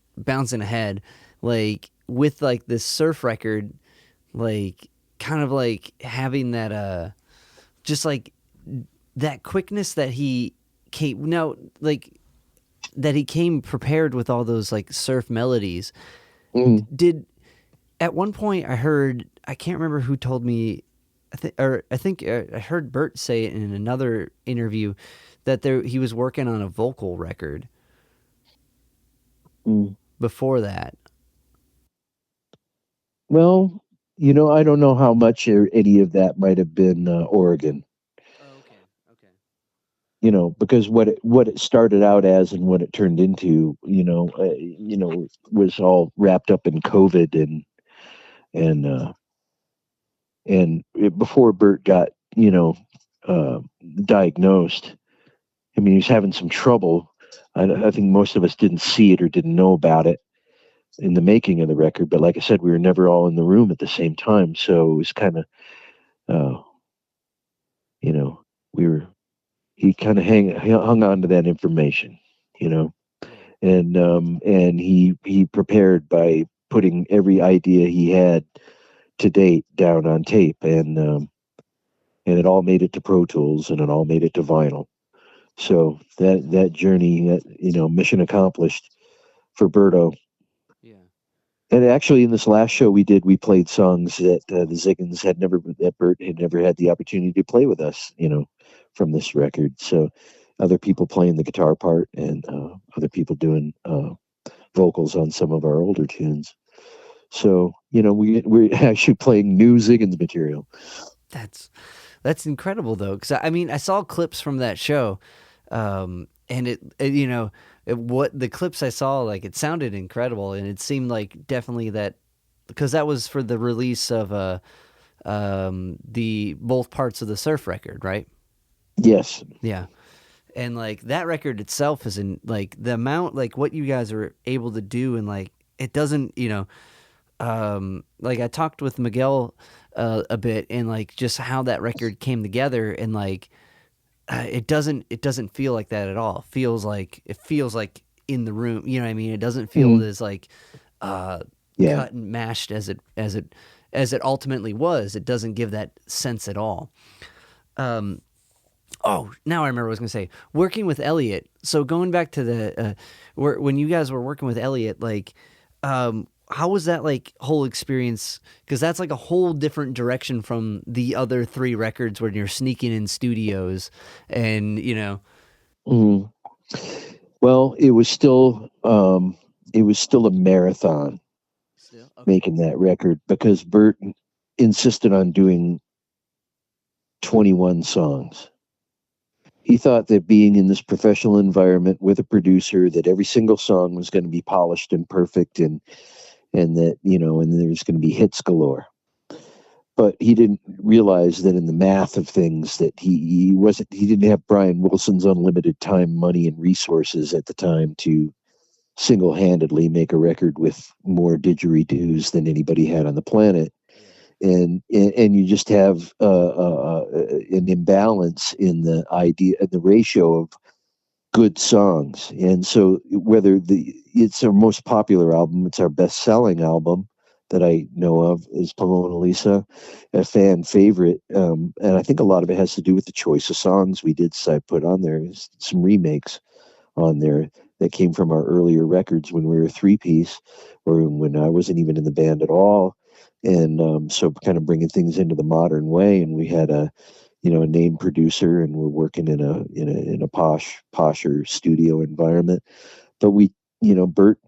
ahead, like with like this surf record, like kind of like having that just like that quickness that he came prepared with all those like surf melodies. Did at one point I heard, I can't remember who told me, I think I heard Bert say it in another interview that he was working on a vocal record before that. Well, I don't know how much any of that might have been Oregon. Oh, okay. Because what it started out as and what it turned into, was all wrapped up in COVID and before Bert got, diagnosed. I mean, he was having some trouble. I think most of us didn't see it or didn't know about it in the making of the record. But like I said, we were never all in the room at the same time. So it was kind of, he kind of hung on to that information, and he prepared by putting every idea he had to date down on tape, and it all made it to Pro Tools, and it all made it to vinyl. So that journey, mission accomplished for Berto. Yeah. And actually, in this last show we did, we played songs that the Ziggens had never, that Bert had never had the opportunity to play with us, from this record. So other people playing the guitar part and other people doing vocals on some of our older tunes. So, we're actually playing new Ziggens material. That's incredible though, because I mean I saw clips from that show, and what the clips I saw, like, it sounded incredible, and it seemed like definitely that, because that was for the release of the both parts of the Surf record, right? Yes. Yeah. And like that record itself is in like the amount, like what you guys are able to do, and like it doesn't, like I talked with Miguel a bit, and like just how that record came together, and like it doesn't feel like that at all. It feels like in the room, you know what I mean? It doesn't feel as like uh Yeah. cut and mashed as it ultimately was. It doesn't give that sense at all. Um Oh, now I remember what I was going to say. Working with Elliot. So going back to when you guys were working with Elliot, like, how was that like whole experience? Because that's like a whole different direction from the other three records where you're sneaking in studios, and Mm. Well, it was still a marathon Still okay. making that record because Bert insisted on doing 21 songs. He thought that being in this professional environment with a producer, that every single song was going to be polished and perfect, and that, and there's going to be hits galore. But he didn't realize that in the math of things that he didn't have Brian Wilson's unlimited time, money, and resources at the time to single-handedly make a record with more didgeridoos than anybody had on the planet. And you just have an imbalance in the idea, the ratio of good songs. And so whether it's our most popular album, it's our best selling album that I know of, is Pomona Lisa, a fan favorite. And I think a lot of it has to do with the choice of songs we did. So I put on there some remakes on there that came from our earlier records when we were a three-piece, or when I wasn't even in the band at all. And so kind of bringing things into the modern way. And we had a name producer, and we're working in a posher studio environment. But Bert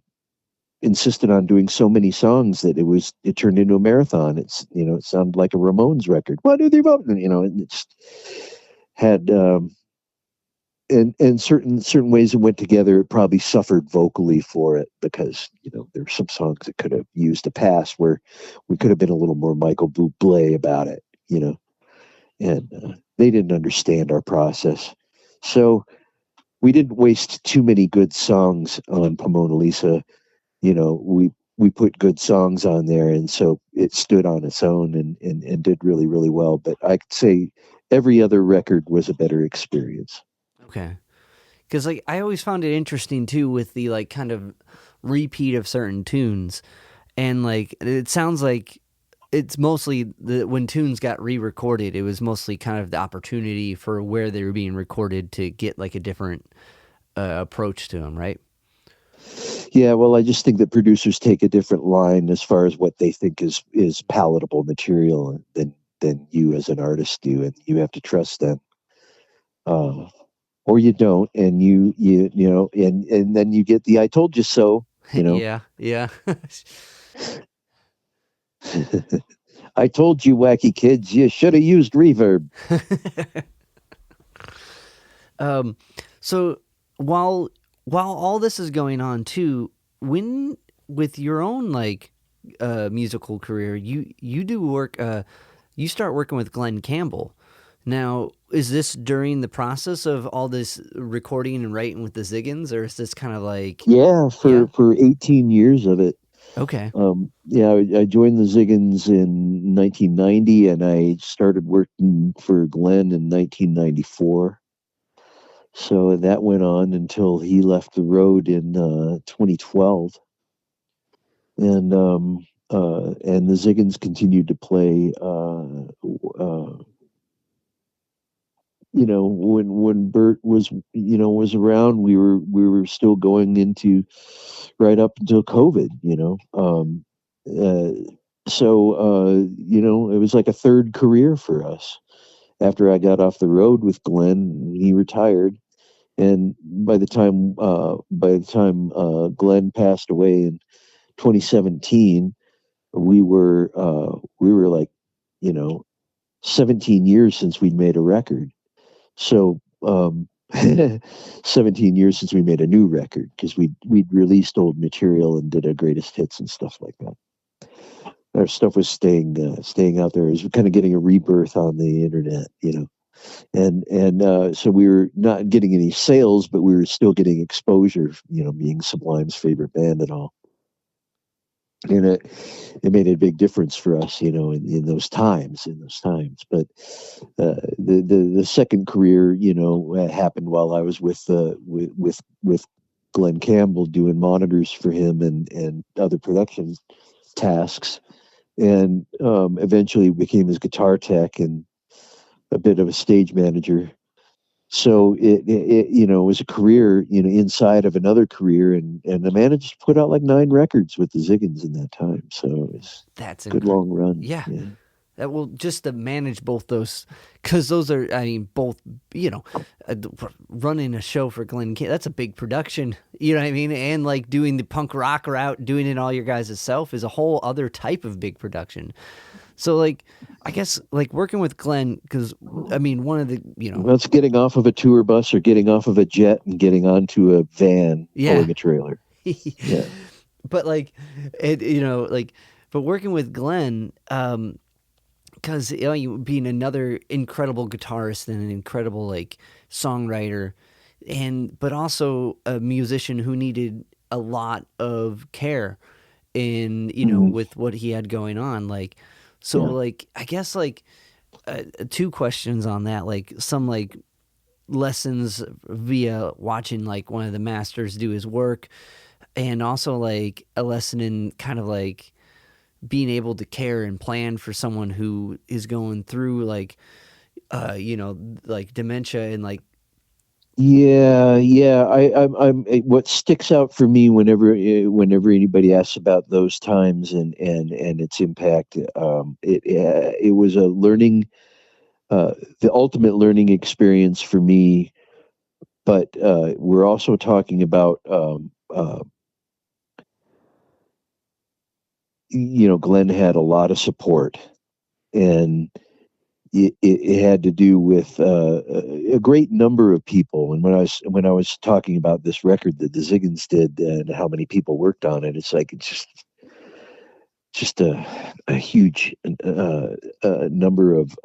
insisted on doing so many songs that it turned into a marathon. It sounded like a Ramones record. What do they vote? And it's had and certain ways it went together. It probably suffered vocally for it because there were some songs that could have used a pass where we could have been a little more Michael Bublé about it. And they didn't understand our process. So we didn't waste too many good songs on Pomona Lisa. We put good songs on there, and so it stood on its own and did really, really well. But I could say every other record was a better experience. Okay. Because like I always found it interesting too with the like kind of repeat of certain tunes, and like it sounds like it's mostly when tunes got re-recorded, it was mostly kind of the opportunity for where they were being recorded to get like a different approach to them, right? Yeah, well, I just think that producers take a different line as far as what they think is palatable material than you as an artist do, and you have to trust them. Or you don't, and and then you get the "I told you so." Yeah, yeah. I told you, wacky kids, you should have used reverb. um, so while all this is going on too, when with your own like musical career, you do work. You start working with Glen Campbell. Now, is this during the process of all this recording and writing with the Ziggens, or is this kind of like, Yeah, yeah, for 18 years of it. okay, Yeah, I joined the Ziggens in 1990, and I started working for Glenn in 1994. So that went on until he left the road in 2012, and the Ziggens continued to play. When Bert was around, we were still going into right up until COVID. uh, it was like a third career for us. After I got off the road with Glenn, he retired, and by the time Glenn passed away in 2017, we were like, you know, 17 years since we'd made a record. So 17 years since we made a new record, because we'd released old material and did our greatest hits and stuff like that. Our stuff was staying out there. It was kind of getting a rebirth on the internet, and so we were not getting any sales, but we were still getting exposure, being Sublime's favorite band and all. And it made a big difference for us, in those times. But the second career, happened while I was with Glen Campbell, doing monitors for him and other production tasks, and eventually became his guitar tech and a bit of a stage manager. So it was a career, inside of another career, and I managed to put out like 9 records with the Ziggens in that time. So it's That's a good incredible. long run. Yeah. Yeah. That will just to manage both those, because those are, I mean, both, running a show for Glen Campbell, that's a big production, you know what I mean? And like doing the punk rock route, doing it all your guys' self is a whole other type of big production. So, like, I guess, like, working with Glenn, because, I mean, one of the, That's getting off of a tour bus or getting off of a jet and getting onto a van yeah. pulling a trailer. Yeah. But, like, but working with Glenn, because you being another incredible guitarist and an incredible like songwriter, but also a musician who needed a lot of care in with what he had going on, like, so Yeah. like I guess like two questions on that, like some like lessons via watching like one of the masters do his work, and also like a lesson in kind of like being able to care and plan for someone who is going through like like dementia and like Yeah. I'm what sticks out for me whenever anybody asks about those times and its impact. It was a learning, the ultimate learning experience for me. But we're also talking about, Glenn had a lot of support, and it had to do with a great number of people. And when I was talking about this record that the Ziggens did and how many people worked on it, it's like it's just a huge number of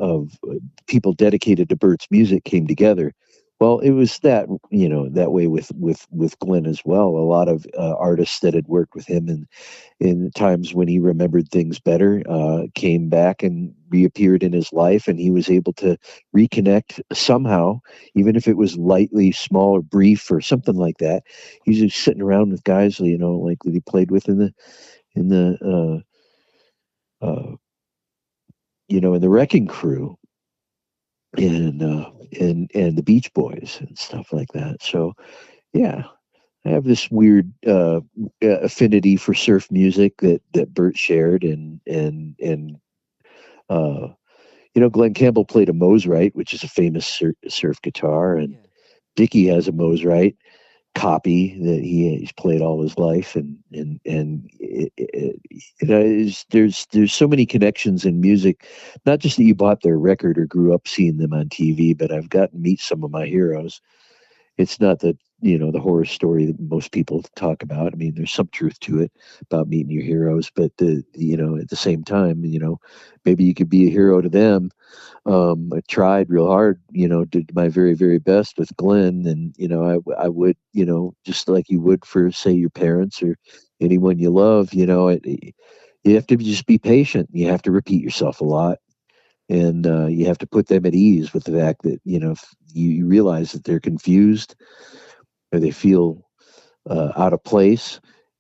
people dedicated to Bert's music came together. Well, it was that way with Glenn as well. A lot of artists that had worked with him in times when he remembered things better, came back and reappeared in his life, and he was able to reconnect somehow, even if it was lightly small or brief or something like that. He was just sitting around with guys, like that he played with in the Wrecking Crew, and the Beach Boys and stuff like that. So yeah, I have this weird affinity for surf music that Bert shared, and uh, Glen Campbell played a Mosrite, which is a famous surf guitar, and Dickie has a Mosrite copy that he's played all his life, and there's so many connections in music, not just that you bought their record or grew up seeing them on TV, but I've gotten to meet some of my heroes. It's not the horror story that most people talk about. I mean, there's some truth to it about meeting your heroes, but at the same time, maybe you could be a hero to them. I tried real hard, did my very, very best with Glenn, and I would, just like you would for, say, your parents or anyone you love. You have to just be patient. You have to repeat yourself a lot, and you have to put them at ease with the fact that if you realize that they're confused or they feel out of place,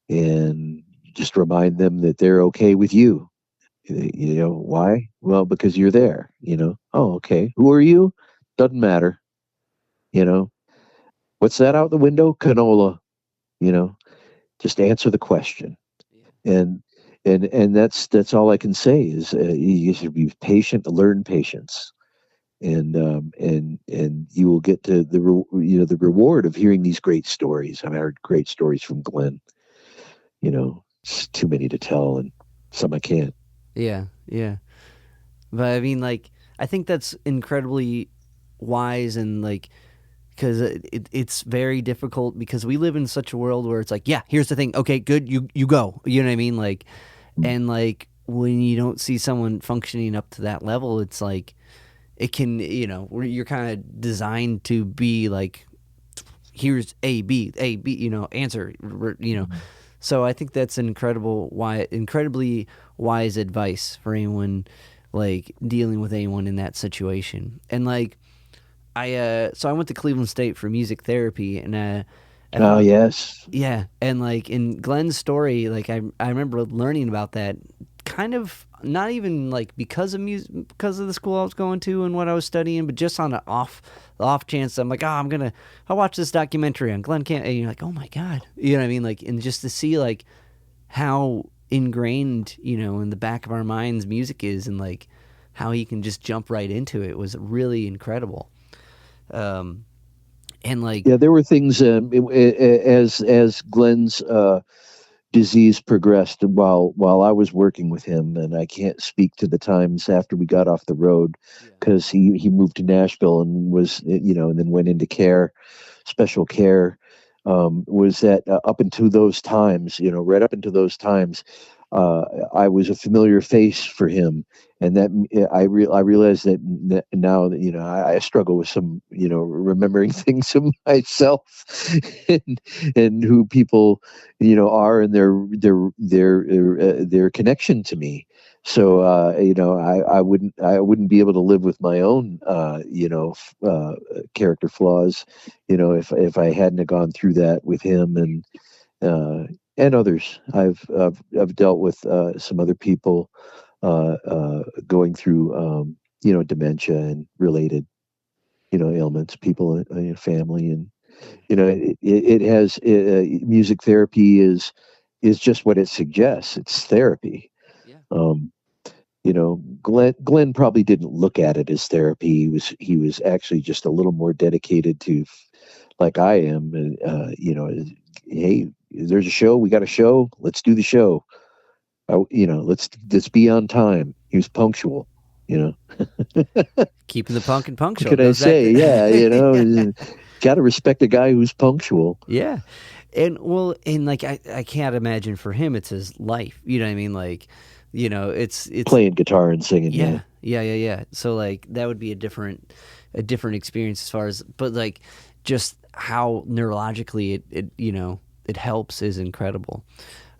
and just remind them that they're okay with you. Why? Well, because you're there. Oh, okay. Who are you? Doesn't matter. You know, what's that out the window? Canola. You know, just answer the question. And and that's all I can say is you should be patient, learn patience, and you will get to the reward of hearing these great stories. I've heard great stories from Glenn. It's too many to tell, and some I can't. Yeah, yeah. But I mean, like, I think that's incredibly wise and like because it's very difficult because we live in such a world where it's like, yeah, here's the thing. Okay, good, you go. You know what I mean? Like, and like when you don't see someone functioning up to that level, it's like it can, you're kind of designed to be like, here's A B, answer, So I think that's incredibly wise advice for anyone like dealing with anyone in that situation. And like so I went to Cleveland State for music therapy, and Oh yes. yeah, and like in Glenn's story, like I remember learning about that kind of not even like because of music, because of the school I was going to and what I was studying, but just on an off chance I'm like, I'll watch this documentary on Glen Campbell, and you're like, oh my god, you know what I mean? Like, and just to see like how ingrained, in the back of our minds music is, and like how he can just jump right into it was really incredible. And like, Yeah, there were things as Glenn's disease progressed while I was working with him, and I can't speak to the times after we got off the road yeah, because he moved to Nashville and was and then went into care, special care. Was that up until those times, right up until those times, I was a familiar face for him, and that I realized that now that I struggle with some remembering things of myself and who people are and their connection to me. So I wouldn't be able to live with my own character flaws, if I hadn't have gone through that with him and others. I've dealt with some other people going through dementia and related ailments, people in your family, and it has music therapy is just what it suggests. It's therapy. yeah, Um, Glenn probably didn't look at it as therapy. He was actually just a little more dedicated to, like I am. And hey, there's a show. We got a show. Let's do the show. Let's be on time. He was punctual. keeping the punk and What punctual could I goes back say? Yeah, to got to respect a guy who's punctual. yeah. And well, and like I can't imagine for him it's his life. You know what I mean? Like, it's Playing guitar and singing. Yeah. yeah. So like that would be a different experience as far as, but like just how neurologically it helps is incredible.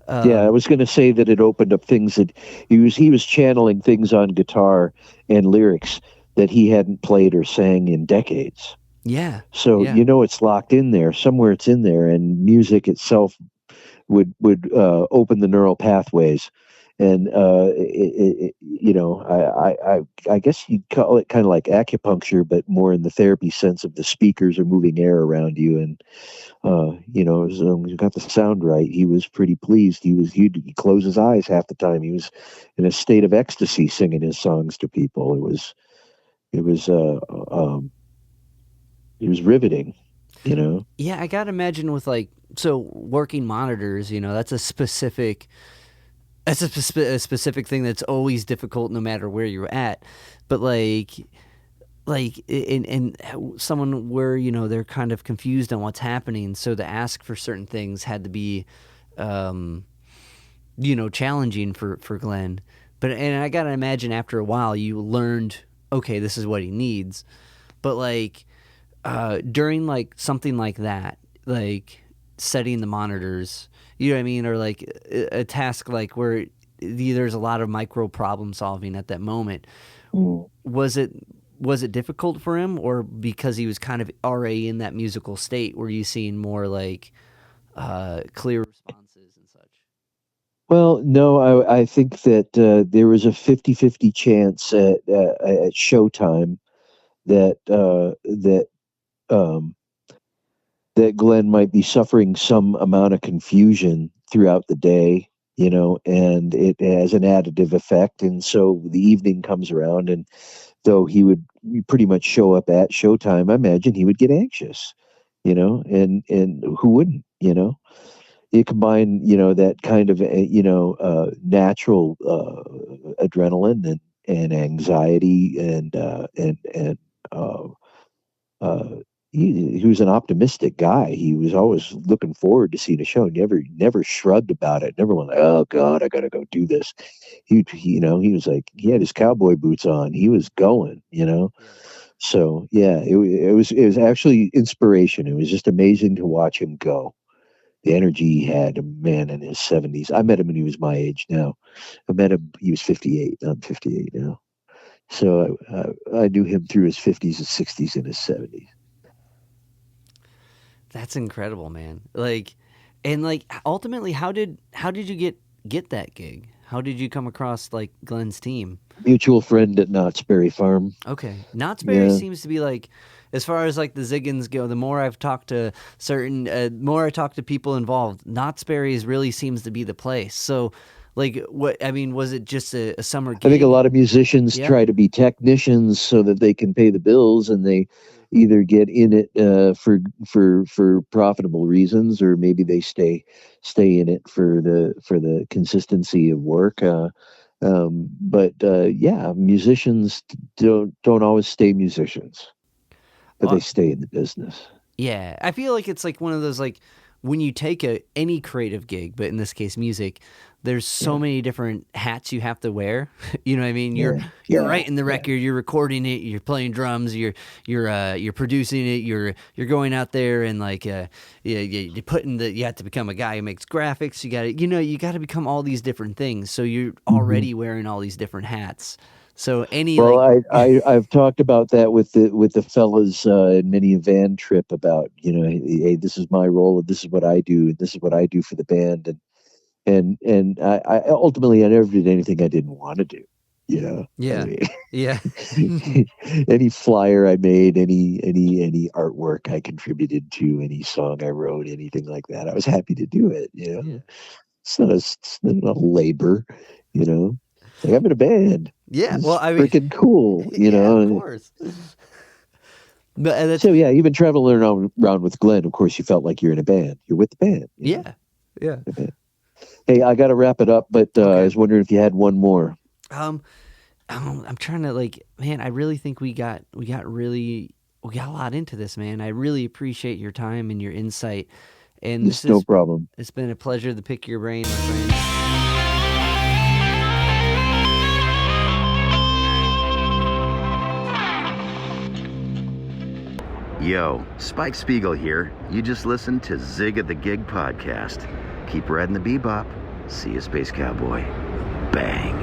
Yeah, I was going to say that it opened up things that he was channeling things on guitar and lyrics that he hadn't played or sang in decades. Yeah, So yeah, it's locked in there somewhere. It's in there, and music itself would open the neural pathways, and I guess you'd call it kind of like acupuncture, but more in the therapy sense of the speakers are moving air around you, and as long as you got the sound right, he was pretty pleased. He'd close his eyes half the time. He was in a state of ecstasy singing his songs to people. It was riveting, you know. yeah. I gotta imagine with like so working monitors. That's a specific thing that's always difficult no matter where you're at. But like in someone where they're kind of confused on what's happening, so to ask for certain things had to be challenging for Glenn. But and I gotta imagine after a while you learned, okay, this is what he needs. But like during like something like that, like setting the monitors, you know what I mean, or like a task like where there's a lot of micro problem solving at that moment. Mm. Was it difficult for him, or because he was kind of already in that musical state, were you seeing more like clear responses and such? Well, no, I think that there was a 50-50 chance at showtime that um, that Glenn might be suffering some amount of confusion throughout the day. and it has an additive effect. And so the evening comes around, and though he would pretty much show up at showtime, I imagine he would get anxious, and who wouldn't, You combine, that kind of, natural adrenaline and anxiety and uh, uh, he was an optimistic guy. He was always looking forward to seeing a show. Never shrugged about it. Never went like, "Oh God, I got to go do this." He was like, he had his cowboy boots on. He was going. So yeah, it was actually inspiration. It was just amazing to watch him go. The energy he had, a man in his 70s. I met him when he was my age now. I met him, he was 58. I'm 58 now. So I knew him through his 50s and 60s and his 70s. That's incredible, man. Ultimately, how did you get that gig? How did you come across Glen's team? Mutual friend at Knott's Berry Farm. Okay, Knott's Berry seems to be as far as the Ziggens go. The more I've talked to more I talk to people involved, Knott's Berry really seems to be the place. So, was it just a summer gig? I think a lot of musicians try to be technicians so that they can pay the bills, and they either get in it for profitable reasons, or maybe they stay in it for the consistency of work. Musicians don't always stay musicians, but they stay in the business. Yeah, I feel like it's one of those when you take any creative gig, but in this case music, there's so many different hats you have to wear. You know what I mean? You're writing the record, you're recording it, you're playing drums, you're producing it, you're going out there and you're putting you have to become a guy who makes graphics. You got to become all these different things. So you're already wearing all these different hats. So I've talked about that with the fellas in many a van trip about, hey, this is my role, and this is what I do, and this is what I do for the band, and I ultimately I never did anything I didn't want to do. Any flyer I made, any artwork I contributed to, any song I wrote, anything like that, I was happy to do it. It's not a labor, I'm in a band. Yeah, it's freaking cool, of course. But you've been traveling around with Glen. Of course, you felt like you're in a band. You're with the band. Yeah. Hey, I got to wrap it up, but I was wondering if you had one more. I'm trying to man. I really think we got a lot into this, man. I really appreciate your time and your insight. And it's no problem. It's been a pleasure to pick your brain, my friend. Yo, Spike Spiegel here. You just listened to Zig at the Gig podcast. Keep riding the bebop. See you, Space Cowboy. Bang.